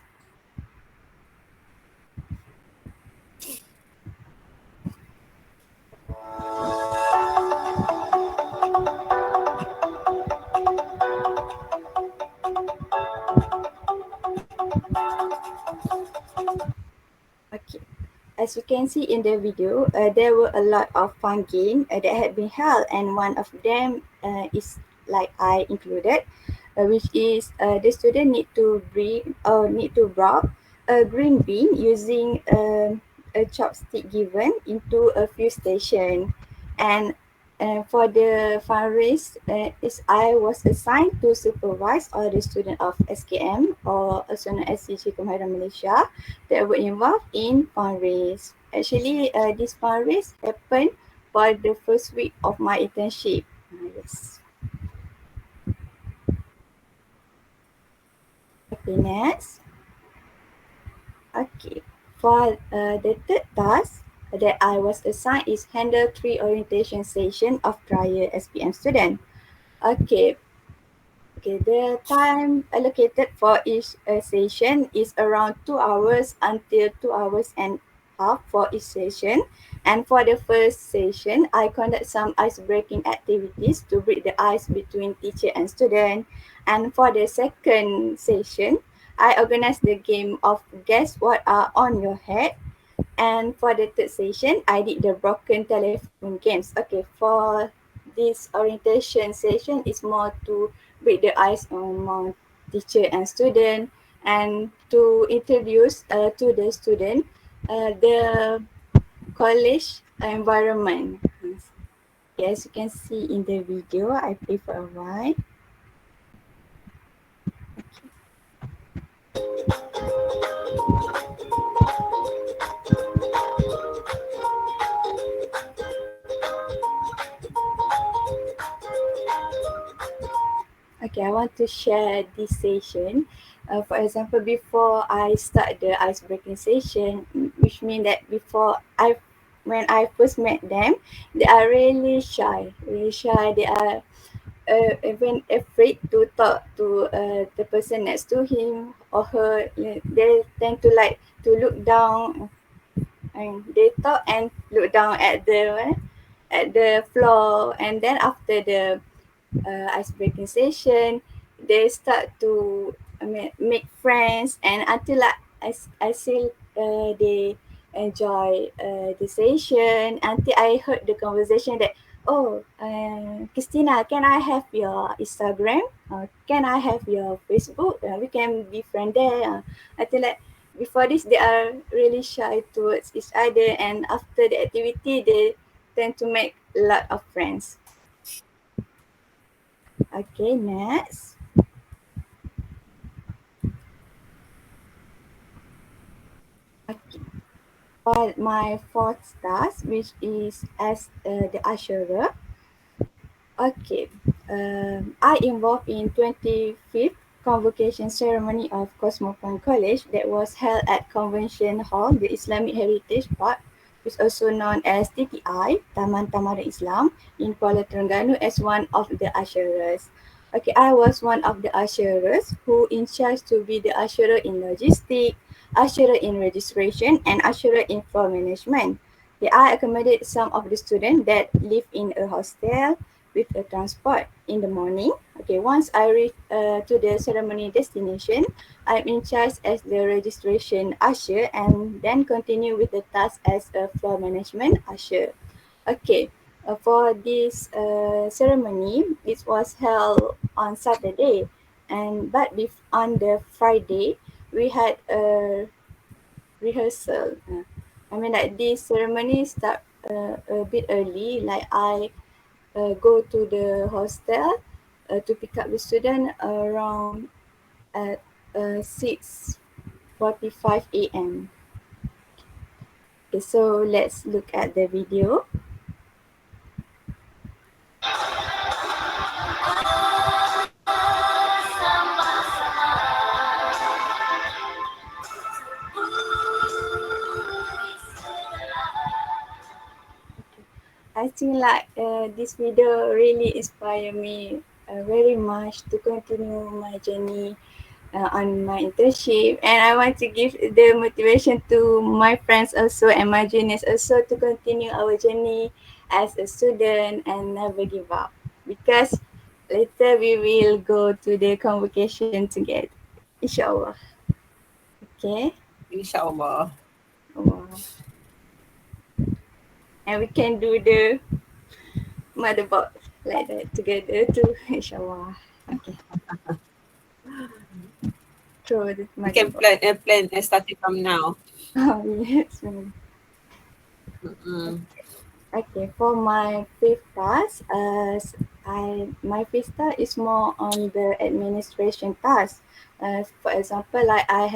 Okay. As you can see in the video, there were a lot of fun games that had been held, and one of them is like I included, which is the student need to bring or need to drop a green bean using a chopstick given into a few station, and for the fundraise, is I was assigned to supervise all the student of SKM or also known as CG Kemahiran Malaysia that were involved in fundraise. Actually, this fundraise happened for the first week of my internship. Yes. Okay, next. Okay. For the third task that I was assigned is handle 3 orientation session of prior SPM student. Okay, Okay, the time allocated for each session is around 2 hours until 2 hours and a half for each session. And for the first session, I conduct some ice breaking activities to break the ice between teacher and student. And for the second session, I organize the game of guess what are on your head. And for the third session, I did the broken telephone games. Okay, for this orientation session is more to break the ice among teacher and student and to introduce to the student the college environment. As you can see in the video, I play for a while. Okay, I want to share this session. For example, before I start the ice breaking session, which means that when I first met them, they are really shy. Really shy. They are even afraid to talk to the person next to him or her. They tend to like to look down, and they talk and look down at the floor, and then after the ice breaking session, they start to make friends, and until I see they enjoy the session until I heard the conversation that, oh, Christina, can I have your Instagram? Can I have your Facebook? We can be friends there. Until like before this, they are really shy towards each other, and after the activity, they tend to make a lot of friends. Okay, next. for my fourth task, which is as the usherer. Okay, I involved in 25th convocation ceremony of Cosmopolitan College that was held at Convention Hall, the Islamic Heritage Park, which is also known as TTI, Taman Tamadun Islam, in Kuala Terengganu as one of the usherers. Okay, I was one of the usherers who in charge to be the usherer in logistic, usherer in registration, and usherer in floor management. I accommodate some of the students that live in a hostel with a transport in the morning. Okay, once I reach to the ceremony destination, I'm in charge as the registration usher and then continue with the task as a floor management usher. Okay, for this ceremony, it was held on Saturday, and on the Friday we had a rehearsal. I mean, like this ceremony start a bit early. Like I go to the hostel to pick up the student around at 6:45 a.m. Okay, so let's look at the video. I think like this video really inspired me very much to continue my journey on my internship, and I want to give the motivation to my friends also and my juniors also to continue our journey as a student and never give up, because later we will go to the convocation together, inshallah. Okay. InsyaAllah. Wow. And we can do the motherboard like that together too, inshallah. Okay. Throw the We can motherboard. plan starting from now. Oh yes. Mm-mm. Okay, for my fifth task, my fifth task is more on the administration task. For example, like I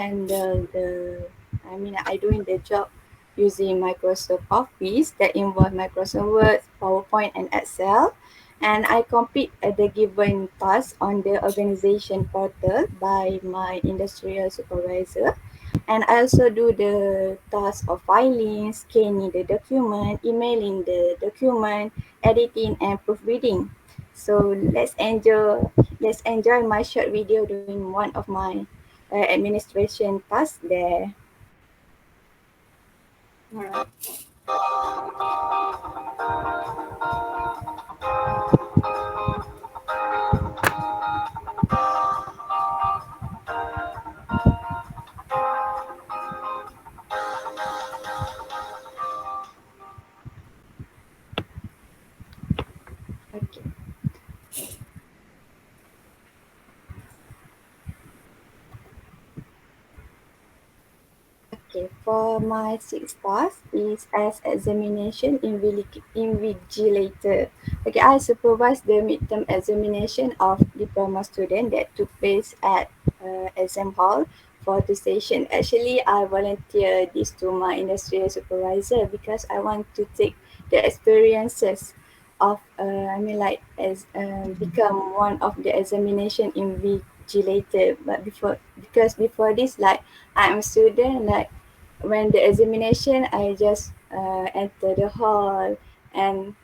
doing the job using Microsoft Office that involve Microsoft Word, PowerPoint, and Excel, and I complete the given task on the organization portal by my industrial supervisor. And I also do the task of filing, scanning the document, emailing the document, editing and proofreading. So let's enjoy my short video doing one of my administration tasks there. Alright. Okay. Okay, for my sixth task is as examination invigilator. Okay, I supervise the midterm examination of diploma student that took place at exam hall for the station. Actually, I volunteer this to my industrial supervisor because I want to take the experiences of as become one of the examination invigilator. But before this, like I'm a student, like when the examination, I just enter the hall and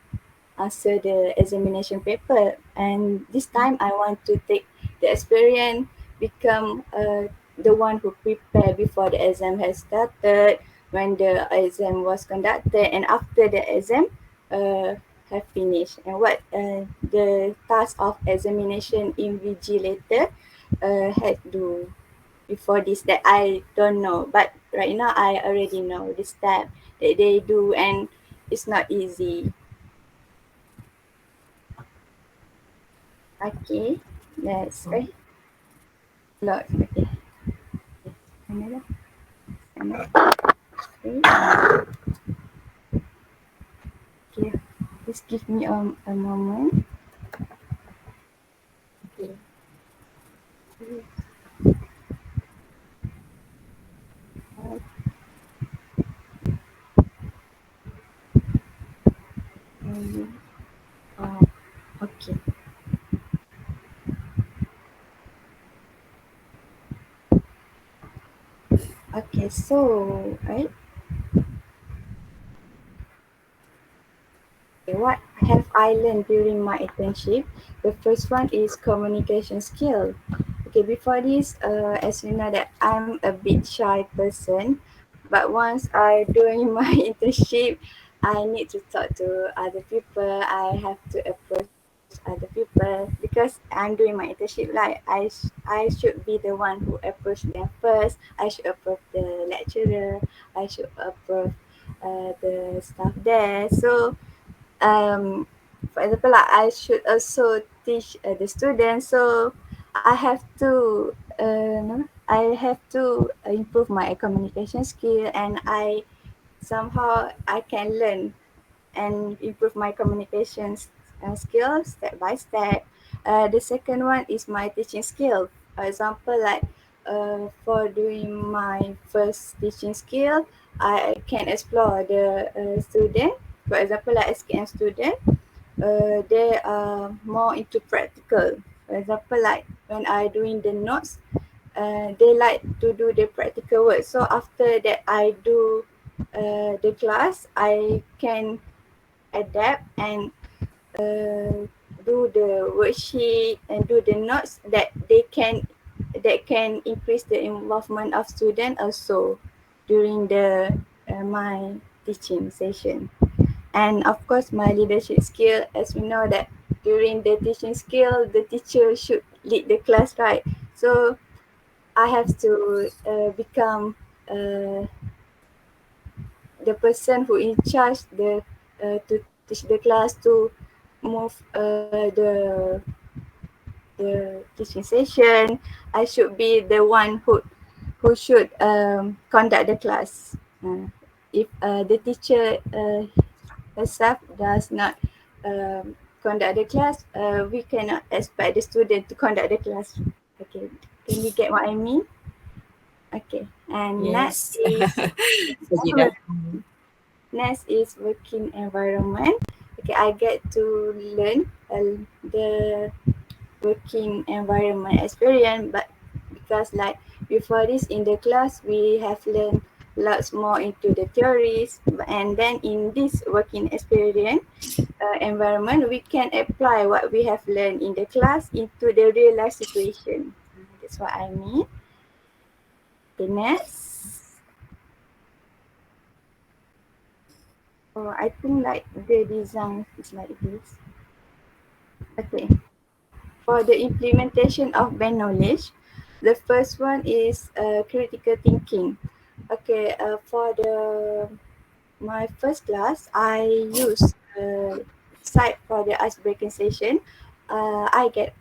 answer the examination paper. And this time, I want to take the experience, become the one who prepare before the exam has started, when the exam was conducted, and after the exam have finished. And what the task of examination invigilator had do before this that I don't know, but right now I already know the step that they do, and it's not easy. Okay, that's right. Lot. Okay. Another. Another. Okay. Okay. Just give me a moment. Okay. Okay, so right. What have I learned during my internship? The first one is communication skill. Okay, before this, as you know that I'm a bit shy person, but once I doing my internship, I need to talk to other people. I have to approach other people because I'm doing my internship. Like I should be the one who approach them first. I should approach the lecturer. I should approach the staff there. So for example, like I should also teach the students. So I have to I have to improve my communication skill, and I somehow I can learn and improve my communications skills step by step. The second one is my teaching skill. For example, like for doing my first teaching skill, I can explore the student. For example, like SKM student, they are more into practical. For example, like when I doing the notes, they like to do the practical work. So after that, I do the class, I can adapt and do the worksheet and do the notes that can increase the involvement of student also during the my teaching session. And of course my leadership skill, as we know that during the teaching skill the teacher should lead the class, right? So I have to become uh, the person who in charge to teach the class, to move the teaching session. I should be the one who should conduct the class. If the teacher herself does not conduct the class, we cannot expect the student to conduct the class. Okay, can you get what I mean? Okay, and next Yes. is Sajidah. next is working environment. Okay, I get to learn the working environment experience, but because like before this in the class we have learned lots more into the theories, and then in this working experience environment we can apply what we have learned in the class into the real life situation. That's what I mean. The next, oh, I think like the design is like this. Okay, for the implementation of band knowledge, the first one is critical thinking. Okay, for the my first class, I use site for the ice breaking session. I get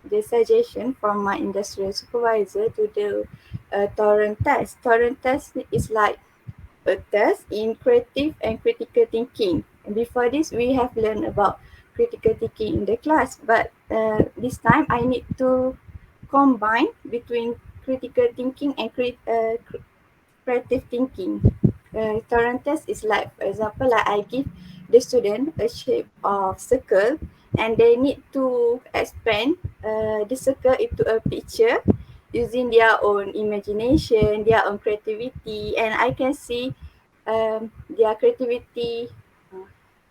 the suggestion from my industrial supervisor to do a torrent test. Torrent test is like a test in creative and critical thinking. And before this, we have learned about critical thinking in the class, but this time I need to combine between critical thinking and creative thinking. Torrent test is like, for example, like I give the student a shape of circle, and they need to expand the circle into a picture using their own imagination, their own creativity, and I can see their creativity. uh,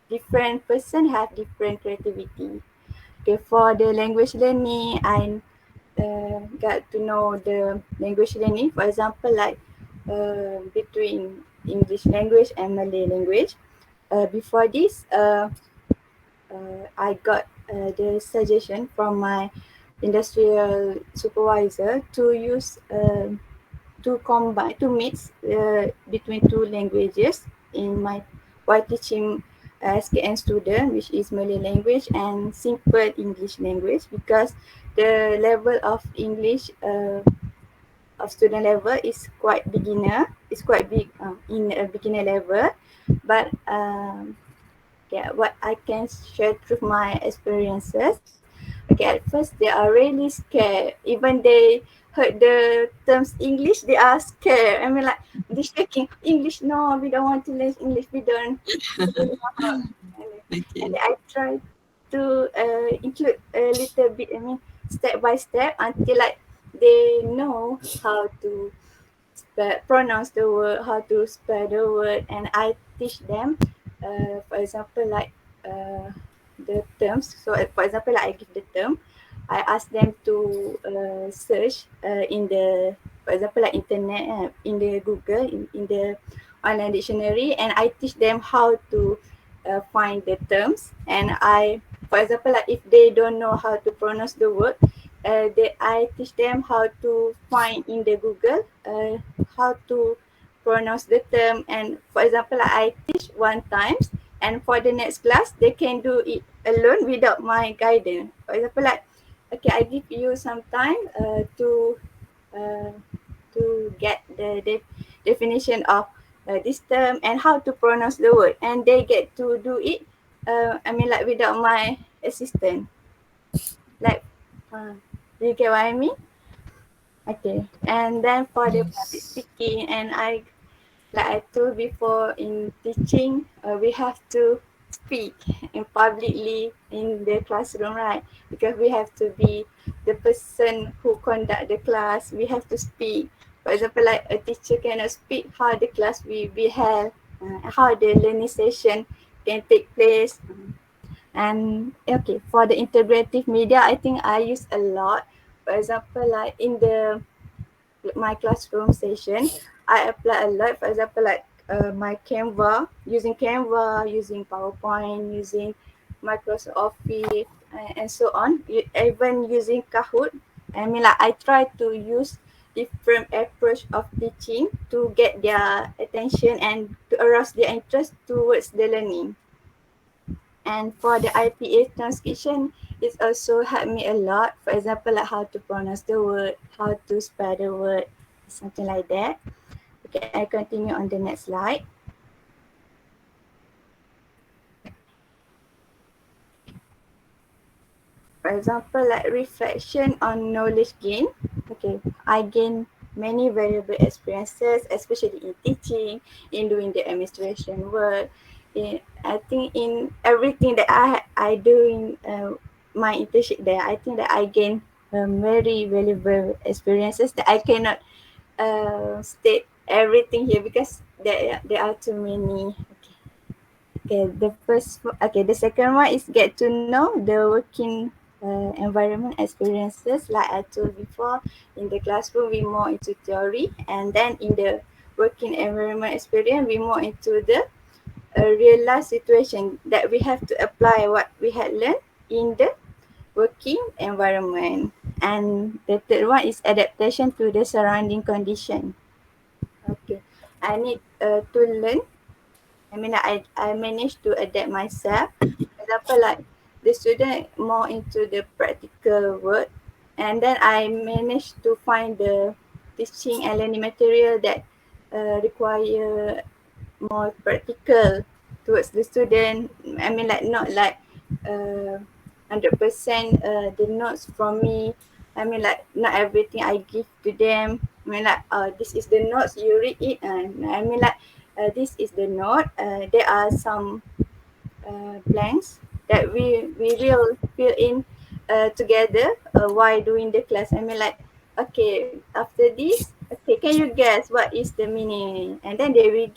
Different person have different creativity. Okay, for the language learning, I got to know the language learning. For example, like between English language and Malay language. Before this, I got the suggestion from my industrial supervisor to use to combine to mix between two languages in my while teaching SKN student, which is Malay language and simple English language, because the level of English of student level is quite beginner. It's quite big in a beginner level, but yeah, what I can share through my experiences. Okay, at first they are really scared. Even they heard the terms English, they are scared. I mean, like they shaking English. No, we don't want to learn English. We don't know how. And Okay. I try to include a little bit. I mean, step by step until like they know how to pronounce the word, how to spell the word, and I teach them. For example, like the terms. So, for example, like I give the term, I ask them to search in the, for example, like internet, in the Google, in the online dictionary, and I teach them how to find the terms. And for example, like if they don't know how to pronounce the word, I teach them how to find in the Google how to pronounce the term. And for example, like I teach one times, and for the next class they can do it alone without my guidance. For example, like okay, I give you some time uh, to get the definition of this term and how to pronounce the word, and they get to do it. I mean, like without my assistant. Like, you get what I mean? Okay. And then for the public Yes. speaking, and like I told before, in teaching, we have to speak in publicly in the classroom, right? Because we have to be the person who conduct the class. We have to speak. For example, like a teacher cannot speak, how the class will be held, how the learning session can take place. And okay, for the integrative media, I think I use a lot. For example, like in my classroom session, I apply a lot. For example, like my Canva, using PowerPoint, using Microsoft Office, and so on. Even using Kahoot. I mean, like I try to use different approach of teaching to get their attention and to arouse their interest towards the learning. And for the IPA transcription, it's also helped me a lot. For example, like how to pronounce the word, how to spell the word, something like that. Okay, I continue on the next slide. For example, like reflection on knowledge gain. Okay, I gain many valuable experiences, especially in teaching, in doing the administration work. I think in everything that I do in my internship there, I think that I gain very valuable experiences that I cannot state everything here because there are too many. Okay, the second one is get to know the working environment experiences. Like I told before, in the classroom we more into theory, and then in the working environment experience we more into the real life situation that we have to apply what we had learned in the working environment. And the third one is adaptation to the surrounding condition. Okay, I need to learn. I mean, I managed to adapt myself. For example, like the student more into the practical work, and then I managed to find the teaching and learning material that require more practical towards the student. I mean, like not like 100% the notes from me. I mean, like not everything I give to them. I mean, like this is the notes, you read it, and I mean, like this is the note. There are some blanks that we will fill in together while doing the class. I mean, like okay, after this, okay, can you guess what is the meaning? And then they will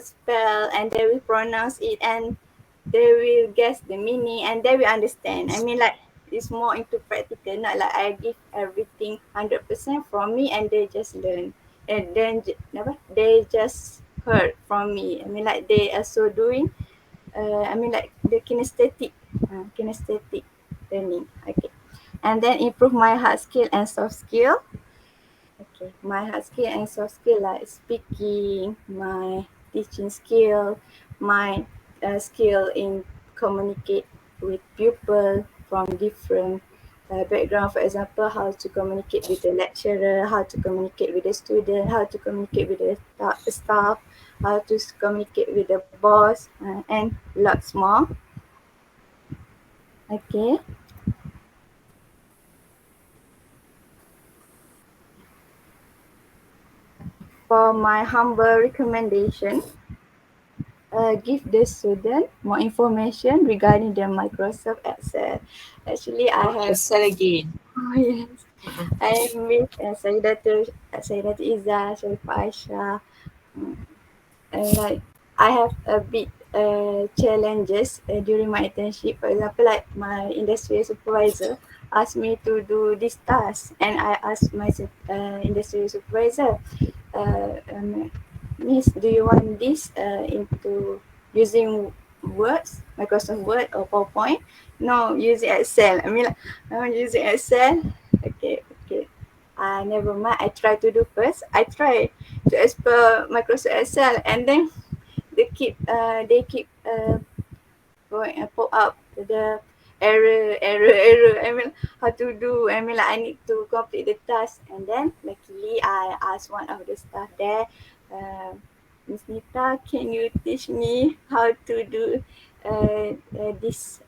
spell, and they will pronounce it, and they will guess the meaning, and they will understand. I mean, like it's more into practical, not like I give everything 100% from me and they just learn. And then they just heard from me. I mean, like they also doing. I mean, like the kinesthetic learning. Okay, and then improve my hard skill and soft skill. Okay, my hard skill and soft skill like speaking, my teaching skill, my skill in communicate with people from different background. For example, how to communicate with the lecturer, how to communicate with the student, how to communicate with the staff, how to communicate with the boss, and lots more. Okay. For my humble recommendation, give the student more information regarding the Microsoft Excel. Actually, I have Excel again. yes. I meet Sayyidat Izzah, Syarifah Aisyah. Mm, and like I have a bit challenges during my internship. For example, like my industry supervisor asked me to do this task, and I asked my industry supervisor, Miss, do you want this into using words, Microsoft Word or PowerPoint? No, using Excel. I mean, like, I'm using Excel. Okay, okay. Never mind. I try to do first. I try to explore Microsoft Excel, and then they keep going and pop up the error. I mean, how to do. I mean, like I need to complete the task, and then luckily I asked one of the staff there, uh, Miss Nita, can you teach me how to do this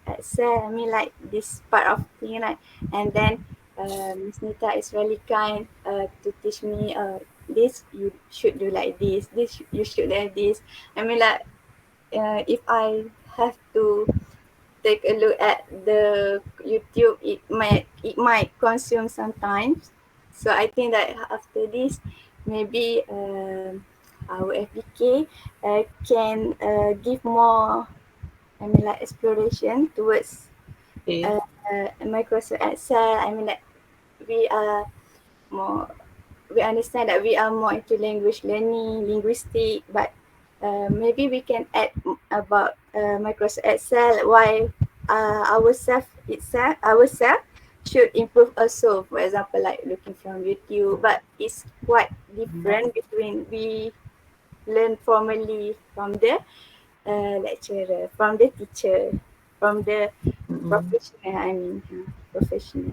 Excel? I mean, like this part of thing, right? And then Miss Nita is really kind to teach me. This you should do like this. You should like this. I mean, like if I have to take a look at the YouTube, it might consume sometimes. So I think that after this, maybe our FBK can give more, I mean, like exploration towards Okay. uh, Microsoft Excel. I mean, like we are more we understand that we are more into language learning, linguistic, but maybe we can add about Microsoft Excel why ourselves should improve also. For example, like looking from YouTube, but it's quite different between we learn formally from the lecturer, from the teacher, from the Mm-mm. professional. Professional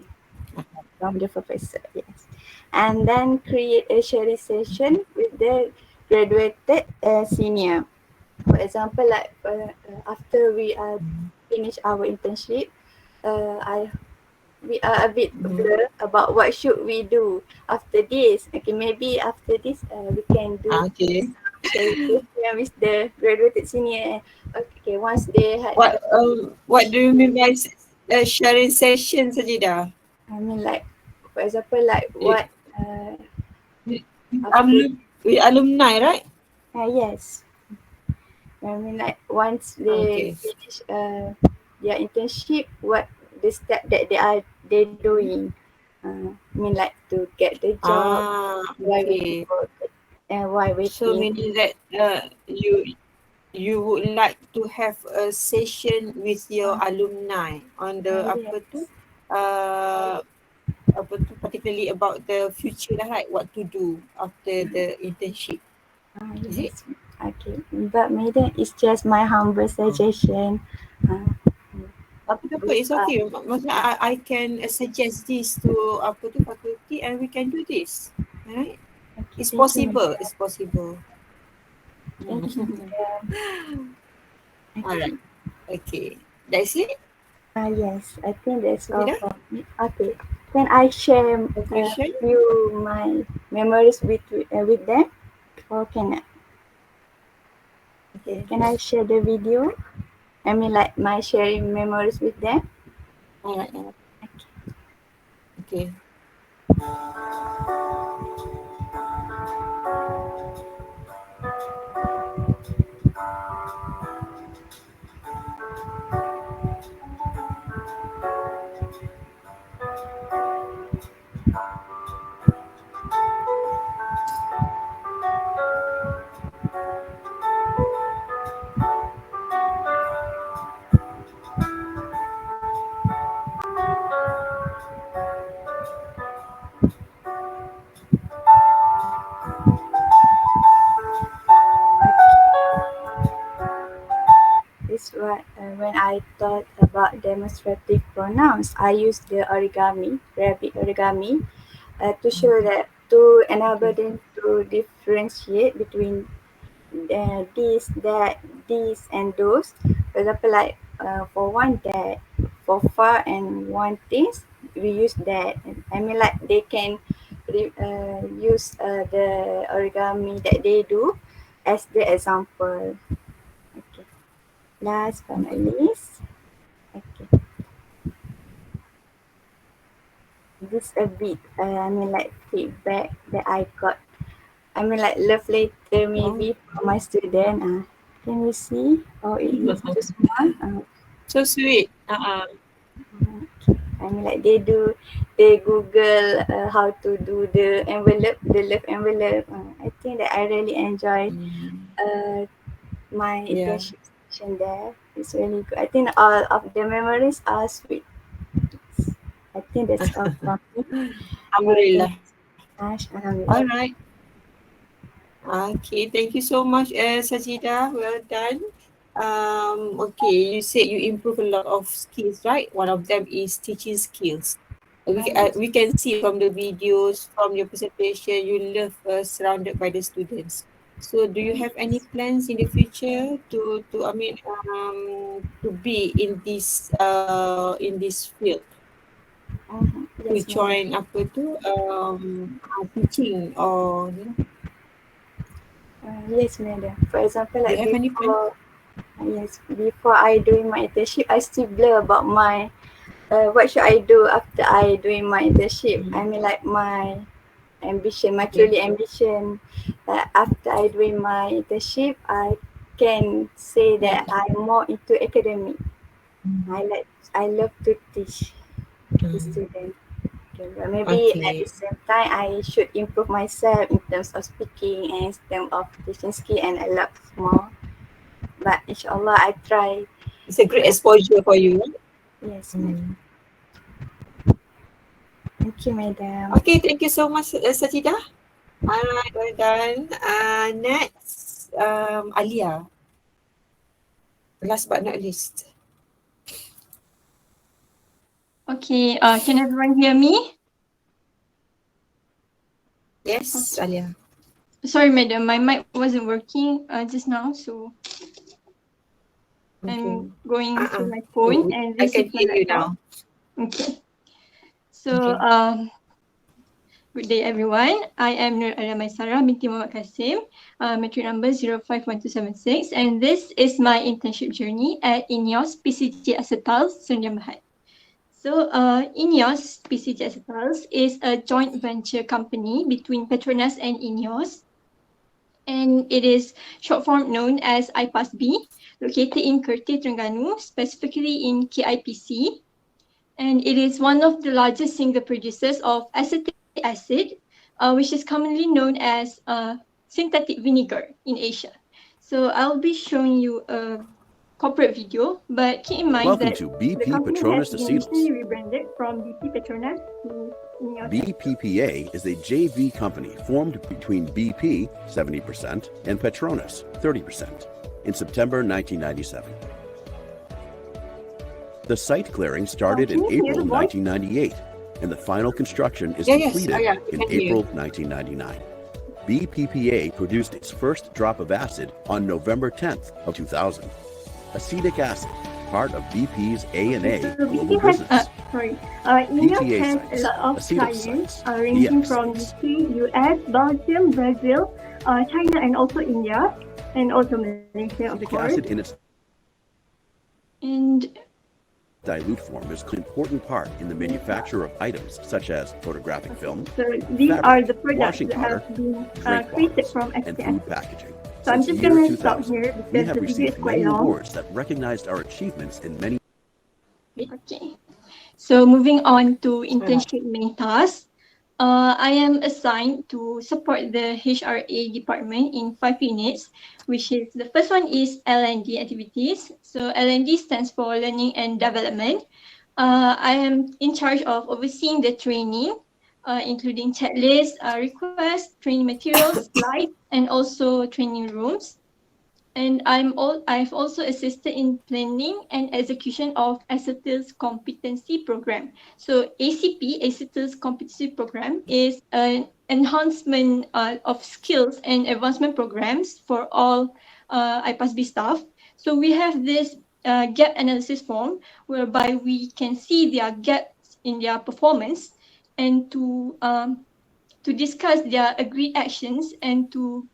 from the professor, yes. And then create a sharing session with the graduated senior. For example, like after we finish our internship, I we are a bit Mm-hmm. blur about what should we do after this. Okay, maybe after this we can do Okay. sharing session with the graduated senior. Okay, once they had the, What do you mean by sharing session, Sajida? I mean, like for example, like It, what it, after with alumni, right? yes. I mean, like once they Okay. finish their internship, what the step that they doing. I mean, like to get the job, why waiting Okay. for and why So waiting. meaning that you would like to have a session with your alumni on the apa tu Yes, uh apa tu particularly about the future lah, right? What to do after the internship. Is it? yes. Okay, but maybe it's just my humble suggestion. Uh, Tapi tak apa, with it's okay. Maksudnya I can suggest this to apa tu faculty and we can do this. Alright? okay, It's thank you, possible. madam. It's possible. Thank you, madam. Alright. Okay. Okay. That's it. Yes, I think that's all Sajida? for me. Okay. Can I share Conclusion? few my memories with them? Or Okay. can I share the video? I mean, like my sharing memories with them. Alright. Okay. This what when I thought about demonstrative pronouns, I used the rabbit origami, to show that to enable Okay. them to differentiate between this, that, this, and those. For example, like for one that, for far and one things, we use that. I mean, like they can use the origami that they do as the example. Okay. Last but not Okay. least, okay. this a bit, like feedback that I got. Like love letter maybe for my student. Can you see? Oh, it looks too small. So sweet. Like they Google how to do the envelope, the love envelope. I think that I really enjoy uh, my Yeah. internship session there. It's really good. I think all of the memories are sweet. I think that's all from me. Alhamdulillah. Alhamdulillah. All right. Okay, thank you so much, Sajida. Well done. Okay, you said you improve a lot of skills, right? One of them is teaching skills. Yes. We can see from the videos, from your presentation, you love surrounded by the students. So, do you have any plans in the future to be in this field, to Yes, madam. join teaching, or Yes, madam. For example, do you like have any plan? before I doing my internship, I still blur about my what should I do after I doing my internship. Like my ambition, my Okay. truly ambition. After I doing my internship, I can say Yeah. that I'm more into academic. I love to teach the student. Okay, but maybe at Okay. the same time, I should improve myself in terms of speaking and in terms of teaching skill and a lot more. But inshallah, I try. It's a great exposure for you. Right? Yes, madam. Thank you, madam. Okay, thank you so much, Sajida. All right, well done. Next, Alia. Last but not least. Okay, can everyone hear me? Yes, Alia. Sorry, madam, my mic wasn't working just now, so Okay. I'm going through my phone and I this can is my hear you laptop. now. Okay, so Okay. good day everyone. I am Nur Maisara binti Muhammad Kasim, matric number 051276, and this is my internship journey at INEOS PCG Acetals, Sundian Mahat. So, INEOS PCG Acetals is a joint venture company between Petronas and INEOS, and it is short form known as IPASB, located in Kerteh, Terengganu, specifically in KIPC. And it is one of the largest single producers of acetic acid, which is commonly known as synthetic vinegar in Asia. So I'll be showing you a corporate video, but keep in mind Welcome that to the BP company has Petronas been recently Acetals. rebranded from BP Petronas to INEOS. BPPA is a JV company formed between BP, 70%, and Petronas, 30%, in September 1997. The site clearing started in April 1998, and the final construction is completed in April 1999. BPPA produced its first drop of acid on November 10th of 2000. Acetic acid, part of BP's A&A global business. INEOS has a lot of clients ranging from UK, US, Belgium, Brazil, China, and also India, and also Malaysia, of Acetic course. acid in its And dilute form is an important part in the manufacture of items such as photographic film, so these fabric, are the products washing that powder, have been drink created bottles, from and acetic food acid. packaging. So I'm Since just the year gonna stop 2000, here we because have the video is received quite many long. awards that recognized our achievements in many. Okay. So moving on to internship main tasks. I am assigned to support the HRA department in 5 units, which is the first one is L&D activities. So L&D stands for Learning and Development. I am in charge of overseeing the training, including checklists, requests, training materials, slides, and also training rooms. And I've also assisted in planning and execution of ACETIL's competency program. So ACP, ACETIL's competency program, is an enhancement of skills and advancement programs for all IPASB staff. So we have this gap analysis form whereby we can see their gaps in their performance and to discuss their agreed actions and to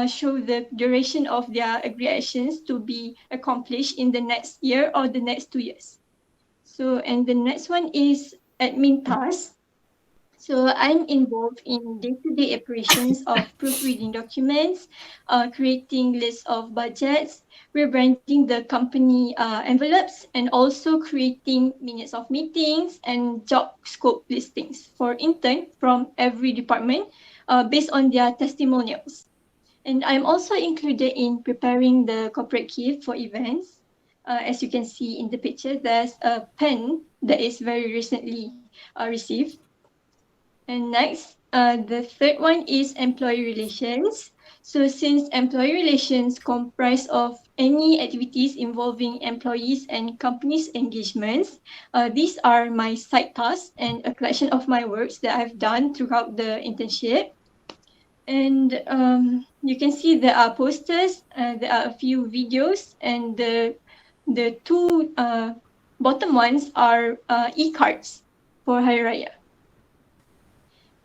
show the duration of their agreed actions to be accomplished in the next year or the next 2 years. So, and the next one is admin tasks. So I'm involved in day-to-day operations of proofreading documents, creating lists of budgets, rebranding the company envelopes, and also creating minutes of meetings and job scope listings for intern from every department based on their testimonials. And I'm also included in preparing the corporate gift for events. As you can see in the picture, there's a pen that is very recently received. And next, the third one is employee relations. So since employee relations comprise of any activities involving employees and companies' engagements, these are my side tasks and a collection of my works that I've done throughout the internship. And you can see there are posters, there are a few videos, and the two bottom ones are e-cards for Hari Raya.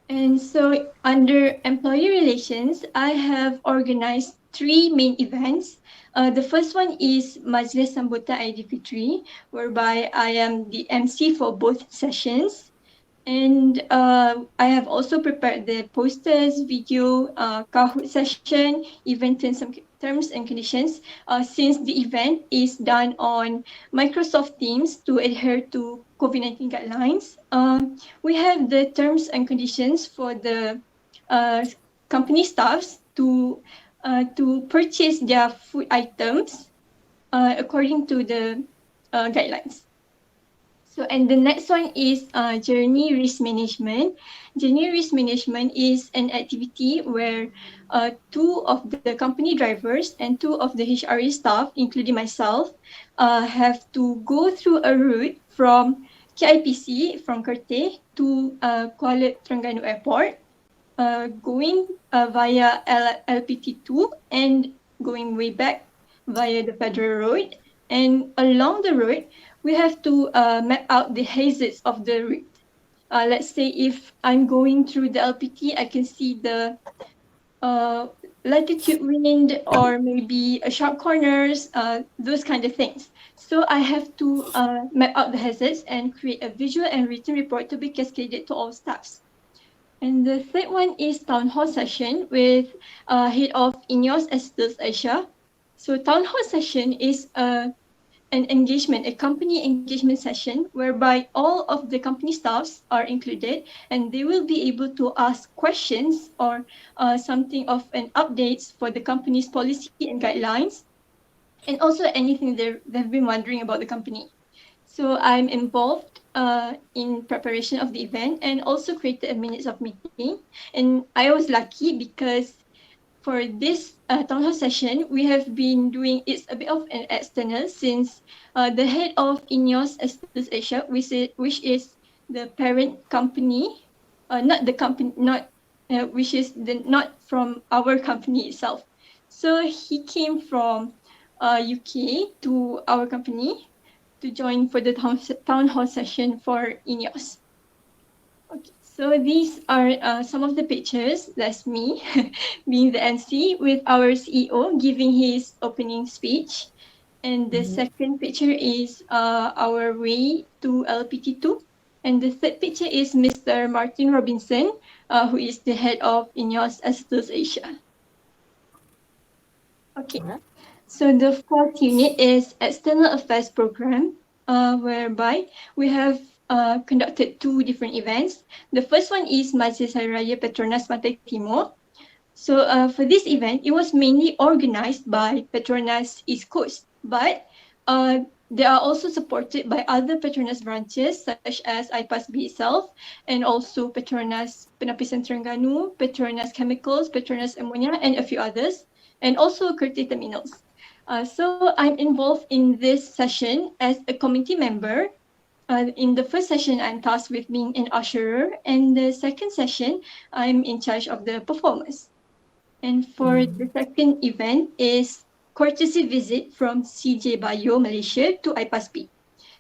And so under employee relations, I have organized three main events. The first one is Majlis Sambutan Aidilfitri, whereby I am the MC for both sessions. And I have also prepared the posters, video, Kahoot session, event terms and conditions, since the event is done on Microsoft Teams to adhere to COVID-19 guidelines. We have the terms and conditions for the uh, company staffs to purchase their food items according to the guidelines. So, and the next one is journey risk management. Journey risk management is an activity where two of the company drivers and two of the HRE staff, including myself, have to go through a route from KIPC, from Kerteh to Kuala Terengganu Airport, going via LPT2 and going way back via the Federal Road. And along the road, we have to map out the hazards of the route. Let's say if I'm going through the LPT, I can see the uh, latitude wind or maybe sharp corners, those kind of things. So I have to map out the hazards and create a visual and written report to be cascaded to all staffs. And the third one is town hall session with head of INEOS Syarifah Aisyah. So town hall session is an engagement, a company engagement session whereby all of the company staffs are included and they will be able to ask questions or something of an updates for the company's policy and guidelines and also anything they've been wondering about the company. So I'm involved in preparation of the event and also created a minutes of meeting. And I was lucky because for this town hall session, we have been doing it's a bit of an external since the head of INEOS Asia, which is the parent company, not the company, not which is the not from our company itself. So he came from UK to our company to join for the town hall session for INEOS. Okay, so these are some of the pictures. That's me being the MC with our CEO giving his opening speech. And the second picture is our way to LPT2. And the third picture is Mr. Martin Robinson, who is the head of INEOS Assistance Asia. Okay, so the fourth unit is External Affairs Program, whereby we have conducted two different events. The first one is Majlis Hari Raya Petronas Pantai Timur. So for this event, it was mainly organized by Petronas East Coast, but they are also supported by other Petronas branches such as IPAS-B itself and also Petronas Penapisan Terengganu, Petronas Chemicals, Petronas Ammonia, and a few others, and also Kerteh Terminals. So I'm involved in this session as a committee member. In the first session, I'm tasked with being an usherer, and the second session, I'm in charge of the performance. And for the second event is courtesy visit from CJ Bayo, Malaysia to IPAS-B.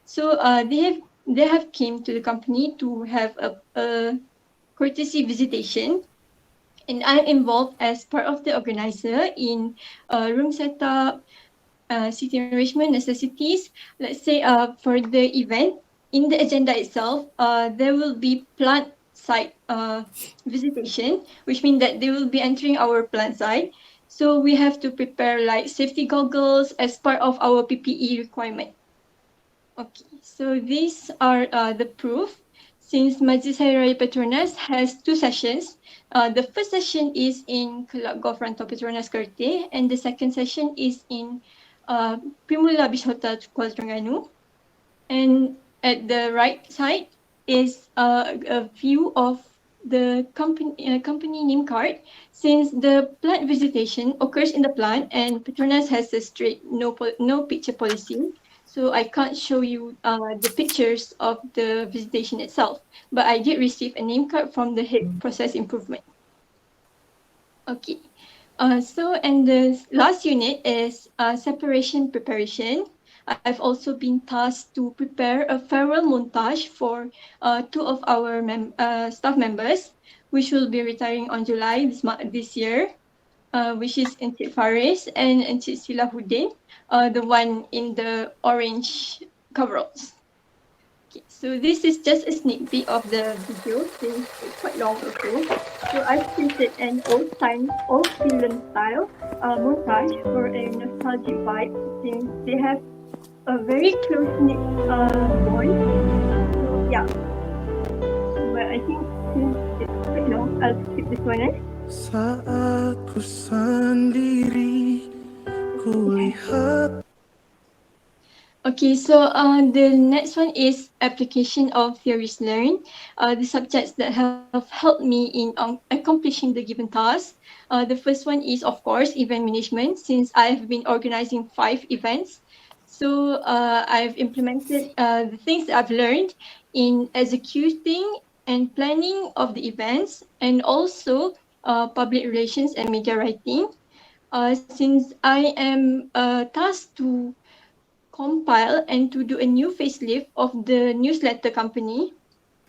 So they have came to the company to have a courtesy visitation, and I'm involved as part of the organizer in room setup, city enrichment necessities. Let's say for the event, in the agenda itself, there will be plant site visitation, which means that they will be entering our plant site. So we have to prepare like safety goggles as part of our PPE requirement. Okay, so these are the proof. Since Majlis Hari Raya Petronas has two sessions, the first session is in Kelab Golf Rantau Petronas Kerteh, and the second session is in Primula Beach Hotel Kuala Terengganu. And at the right side is a view of the company name card. Since the plant visitation occurs in the plant and Petronas has a strict no picture policy, so I can't show you the pictures of the visitation itself. But I did receive a name card from the head process improvement. Okay. And the last unit is separation preparation. I've also been tasked to prepare a farewell montage for two of our staff members, which will be retiring on July this year, which is Encik Faris and Encik Silahuddin, the one in the orange coveralls. Okay, so this is just a sneak peek of the video since it's quite long ago. So I've created an old film style montage for a nostalgic vibe since they have a very close-knit bond. So yeah, but I think since it's quite long, I'll skip this one. Saat ku sendiri, ku lihat. Okay, so the next one is application of theories learned. The subjects that have helped me in accomplishing the given task. The first one is, of course, event management, since I've been organizing 5 events. So I've implemented the things that I've learned in executing and planning of the events, and also public relations and media writing. Since I am tasked to compile and to do a new facelift of the newsletter company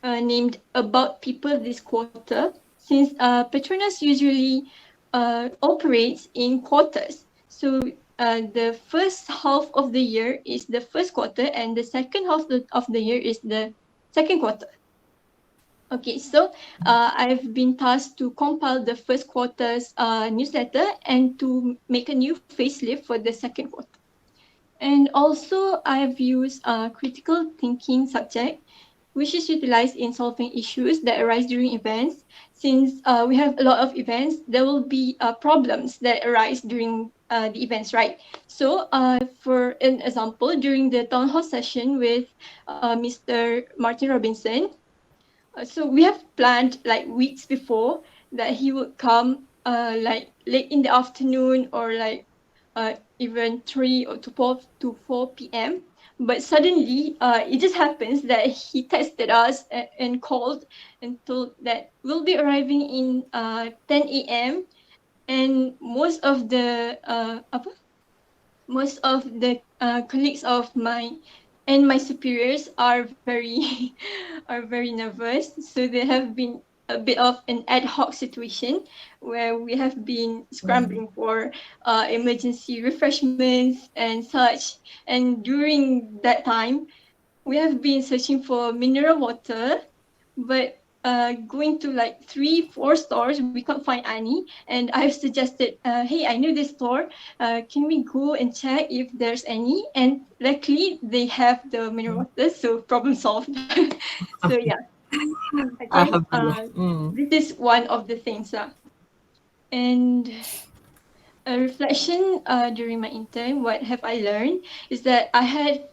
named About People this quarter, since Petronas usually operates in quarters. So the first half of the year is the first quarter, and the second half of the year is the second quarter. Okay, so I've been tasked to compile the first quarter's newsletter and to make a new facelift for the second quarter. And also, I've used a critical thinking subject, which is utilized in solving issues that arise during events. Since we have a lot of events, there will be problems that arise during the events, right? So, for an example, during the town hall session with Mr. Martin Robinson, so we have planned like weeks before that he would come like late in the afternoon or like even 3 or to 4 p.m. But suddenly, it just happens that he texted us and called and told that we'll be arriving in 10 a.m. And most of the colleagues of my superiors are very are very nervous. So there have been a bit of an ad hoc situation where we have been scrambling for emergency refreshments and such. And during that time, we have been searching for mineral water, but going to like 3-4 stores, we can't find any. And I've suggested, hey, I know this store. Can we go and check if there's any? And luckily, they have the mineral water, so problem solved. So yeah, I think this is one of the things. And a reflection during my intern, what have I learned is that I had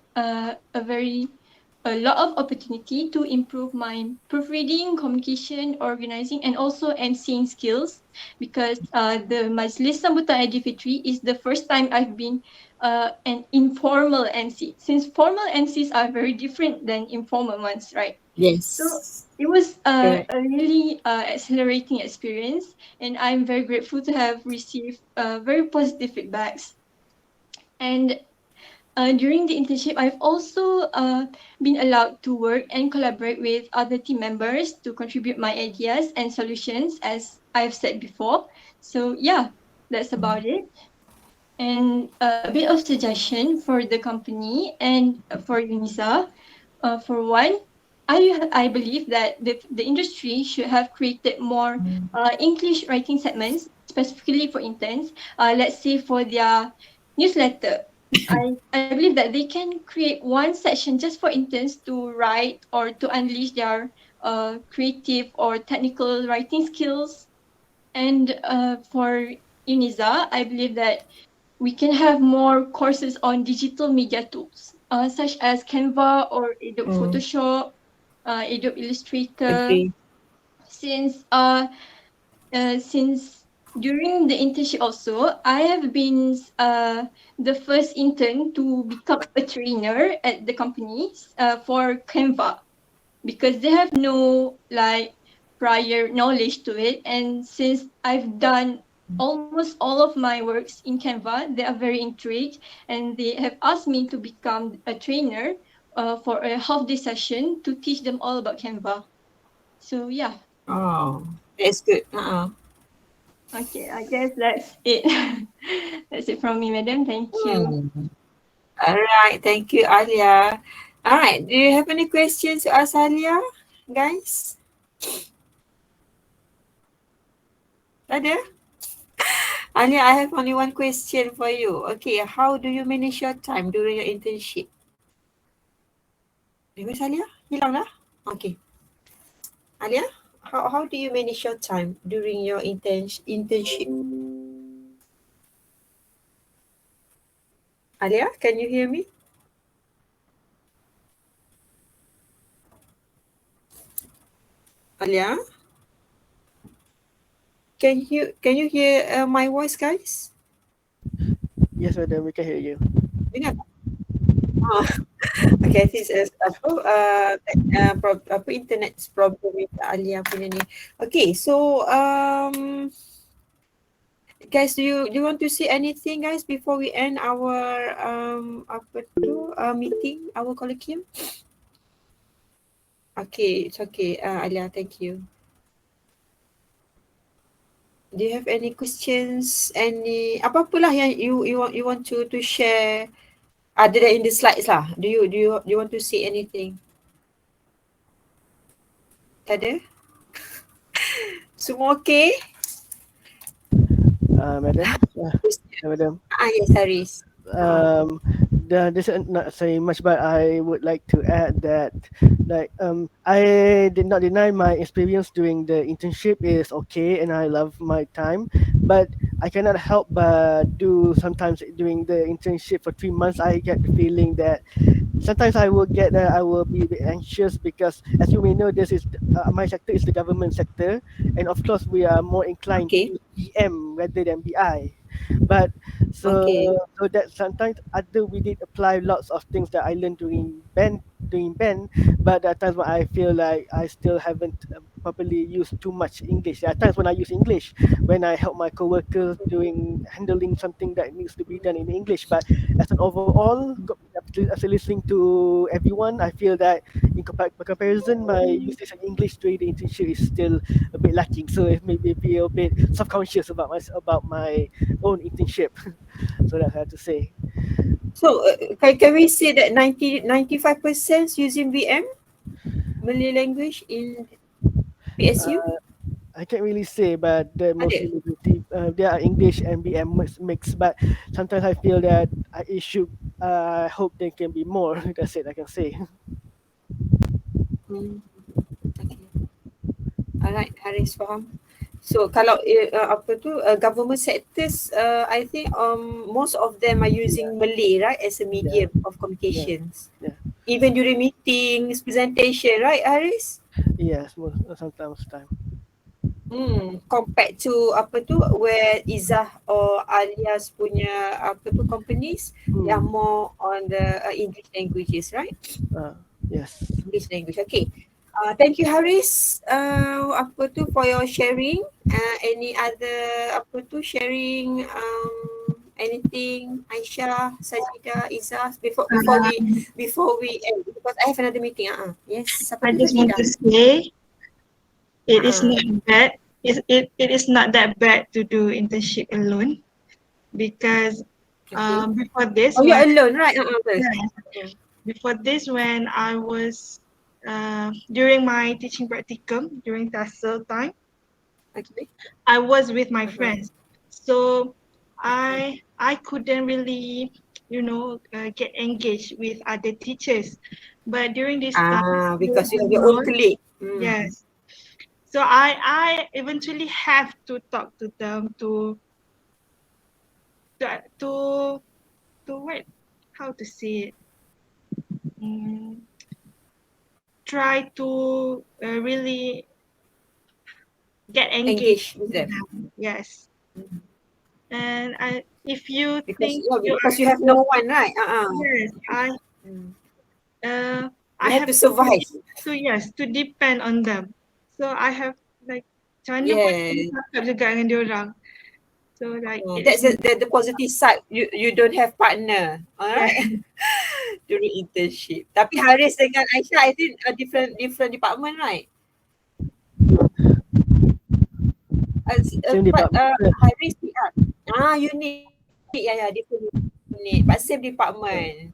a lot of opportunity to improve my proofreading, communication, organizing, and also emceeing skills, because the Majlis Sambutan Aidilfitri is the first time I've been an informal MC, since formal MCs are very different than informal ones, right? Yes. So it was a really exhilarating experience, and I'm very grateful to have received very positive feedbacks. And during the internship, I've also been allowed to work and collaborate with other team members to contribute my ideas and solutions, as I've said before. So yeah, that's about it. And a bit of suggestion for the company and for UNISA. For one, I believe that the industry should have created more English writing segments specifically for interns. Let's say for their newsletter. I believe that they can create one section just for interns to write or to unleash their creative or technical writing skills. And for UNIZA, I believe that we can have more courses on digital media tools, such as Canva or Adobe Photoshop, Adobe Illustrator. Agree. Since since during the internship also, I have been the first intern to become a trainer at the company for Canva, because they have no like prior knowledge to it. And since I've done almost all of my works in Canva, they are very intrigued and they have asked me to become a trainer for a half day session to teach them all about Canva. So yeah. Oh, that's good. Okay, I guess that's it. That's it from me, madam. Thank you. All right, thank you, Alia. All right, do you have any questions to ask Alia, guys? Ada? Alia, I have only one question for you. Okay, how do you manage your time during your internship? Where's Alia? Hilang dah? Okay. Alia, how do you manage your time during your internship? Alia, can you hear me? Alia? Can you hear my voice, guys? Yes, madam, we can hear you. Dengar tak? Oh. Okay, I think apa internet problem with Alia punya ni. Okay, so guys, do you want to say anything, guys, before we end our meeting, our colloquium? Okay, it's okay. Alia, thank you. Do you have any questions? Any apa-apalah yang you want to share other than in the slides lah? Do you want to say anything? Tak ada? Semua okay? Madam. Madam. Yes, Haris. This is not saying much, but I would like to add that, I did not deny my experience during the internship is okay, and I love my time, but I cannot help but do sometimes during the internship for 3 months. I get the feeling that sometimes I will be a bit anxious because, as you may know, this is my sector is the government sector, and of course we are more inclined to BM rather than BI. But so that sometimes we did apply lots of things that I learned during Ben, but there are times when I feel like I still haven't properly used too much English. There are times when I use English when I help my coworkers doing handling something that needs to be done in English. But as an overall, after listening to everyone, I feel that in comparison, my usage of English during the internship is still a bit lacking. So it made me feel a bit subconscious about my own internship. So that's I have to say. So can we say that 95% using VM, Malay language in PSU? I can't really say, but the mostly there are English and BM mix. But sometimes I feel that it should. I hope there can be more. That's it I can say. Okay. Alright, Haris faham. So kalau government sectors, I think most of them are using Malay, right, as a medium of communications. Yeah. Even during meetings, presentation, right, Haris? Yes, sometimes time. Compared to where Izzah or Alia's punya companies, they are more on the English languages, right? Yes. English language. Okay. Thank you, Haris. For your sharing. Any other sharing? Anything, Aisyah, Sajida, Izzah, before we end, because I have another meeting. Yes. I just want to say, it is not bad. It is not that bad to do internship alone, because before this, you're alone, right? Before this, when I was during my teaching practicum during TASL time, Okay. I was with my friends, so I couldn't really, get engaged with other teachers. But during this time, Because you have your own colleague. yes. So I eventually have to talk to them to what, how to say it, try to really get engaged Engage with them. Yes. And if you Because think you have no one, right? yes, I You have have to survive. to depend on them. So I have like macam mana pun Yes. cakap juga dengan diorang. So like That's the positive side. You don't have partner, alright? During internship. Tapi Haris dengan Aisyah, I think a different department, right? Same department. Haris PR. Unit. Yeah, different unit, but same department.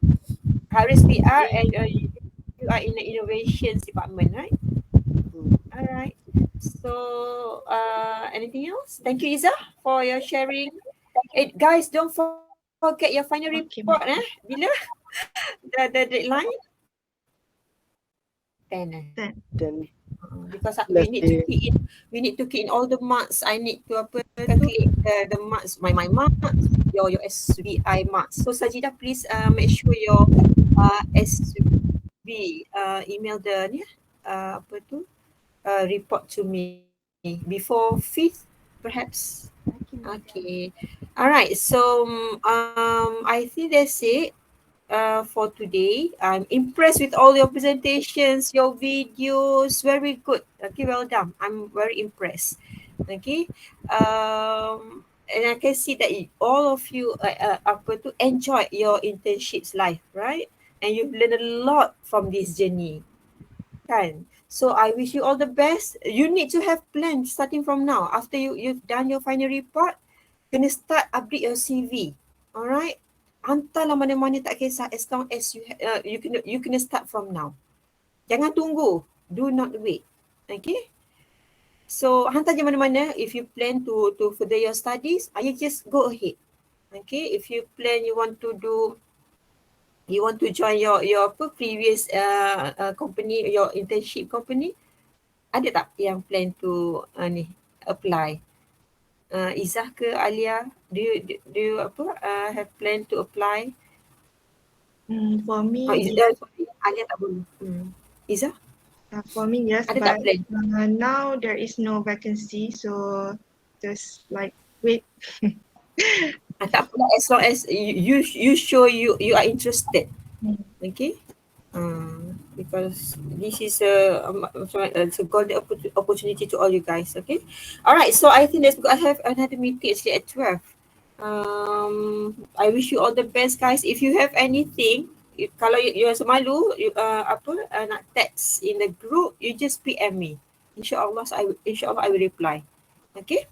Haris PR and you are in the innovations department, right? Alright. So, anything else? Thank you, Izzah, for your sharing. Guys, don't forget your final report. Bila the deadline? 10. 10. Because we need to key in all the marks. I need to calculate the marks, my marks, your SBI marks. So Sajidah, please make sure your SB email the report to me before 5th, perhaps. Okay. All right. So I think that's it for today. I'm impressed with all your presentations, your videos. Very good. Okay, well done. I'm very impressed. Okay. And I can see that all of you enjoy your internships life, right? And you've learned a lot from this journey. Kan? So I wish you all the best. You need to have plans starting from now. After you've done your final report, kena start update your CV. Alright? Hantarlah mana-mana tak kisah, as long as you kena start from now. Jangan tunggu. Do not wait. Okay? So hantar je mana-mana. If you plan to further your studies, you just go ahead. Okay? If you plan you want to join your previous company, your internship company, ada tak yang plan to apply? Izzah ke Alia, do you have plan to apply? For me, Alia tak boleh. Izzah? For me, yes, Ada but tak plan? now there is no vacancy, so just like wait. Tak apa, as long as you show you are interested. Okay? Because this is a golden opportunity to all you guys. Okay? Alright, so I think let's go. I have another meeting actually at 12. I wish you all the best, guys. If you have anything, kalau you rasa malu, nak text in the group, you just PM me. Inshallah I will reply. Okay?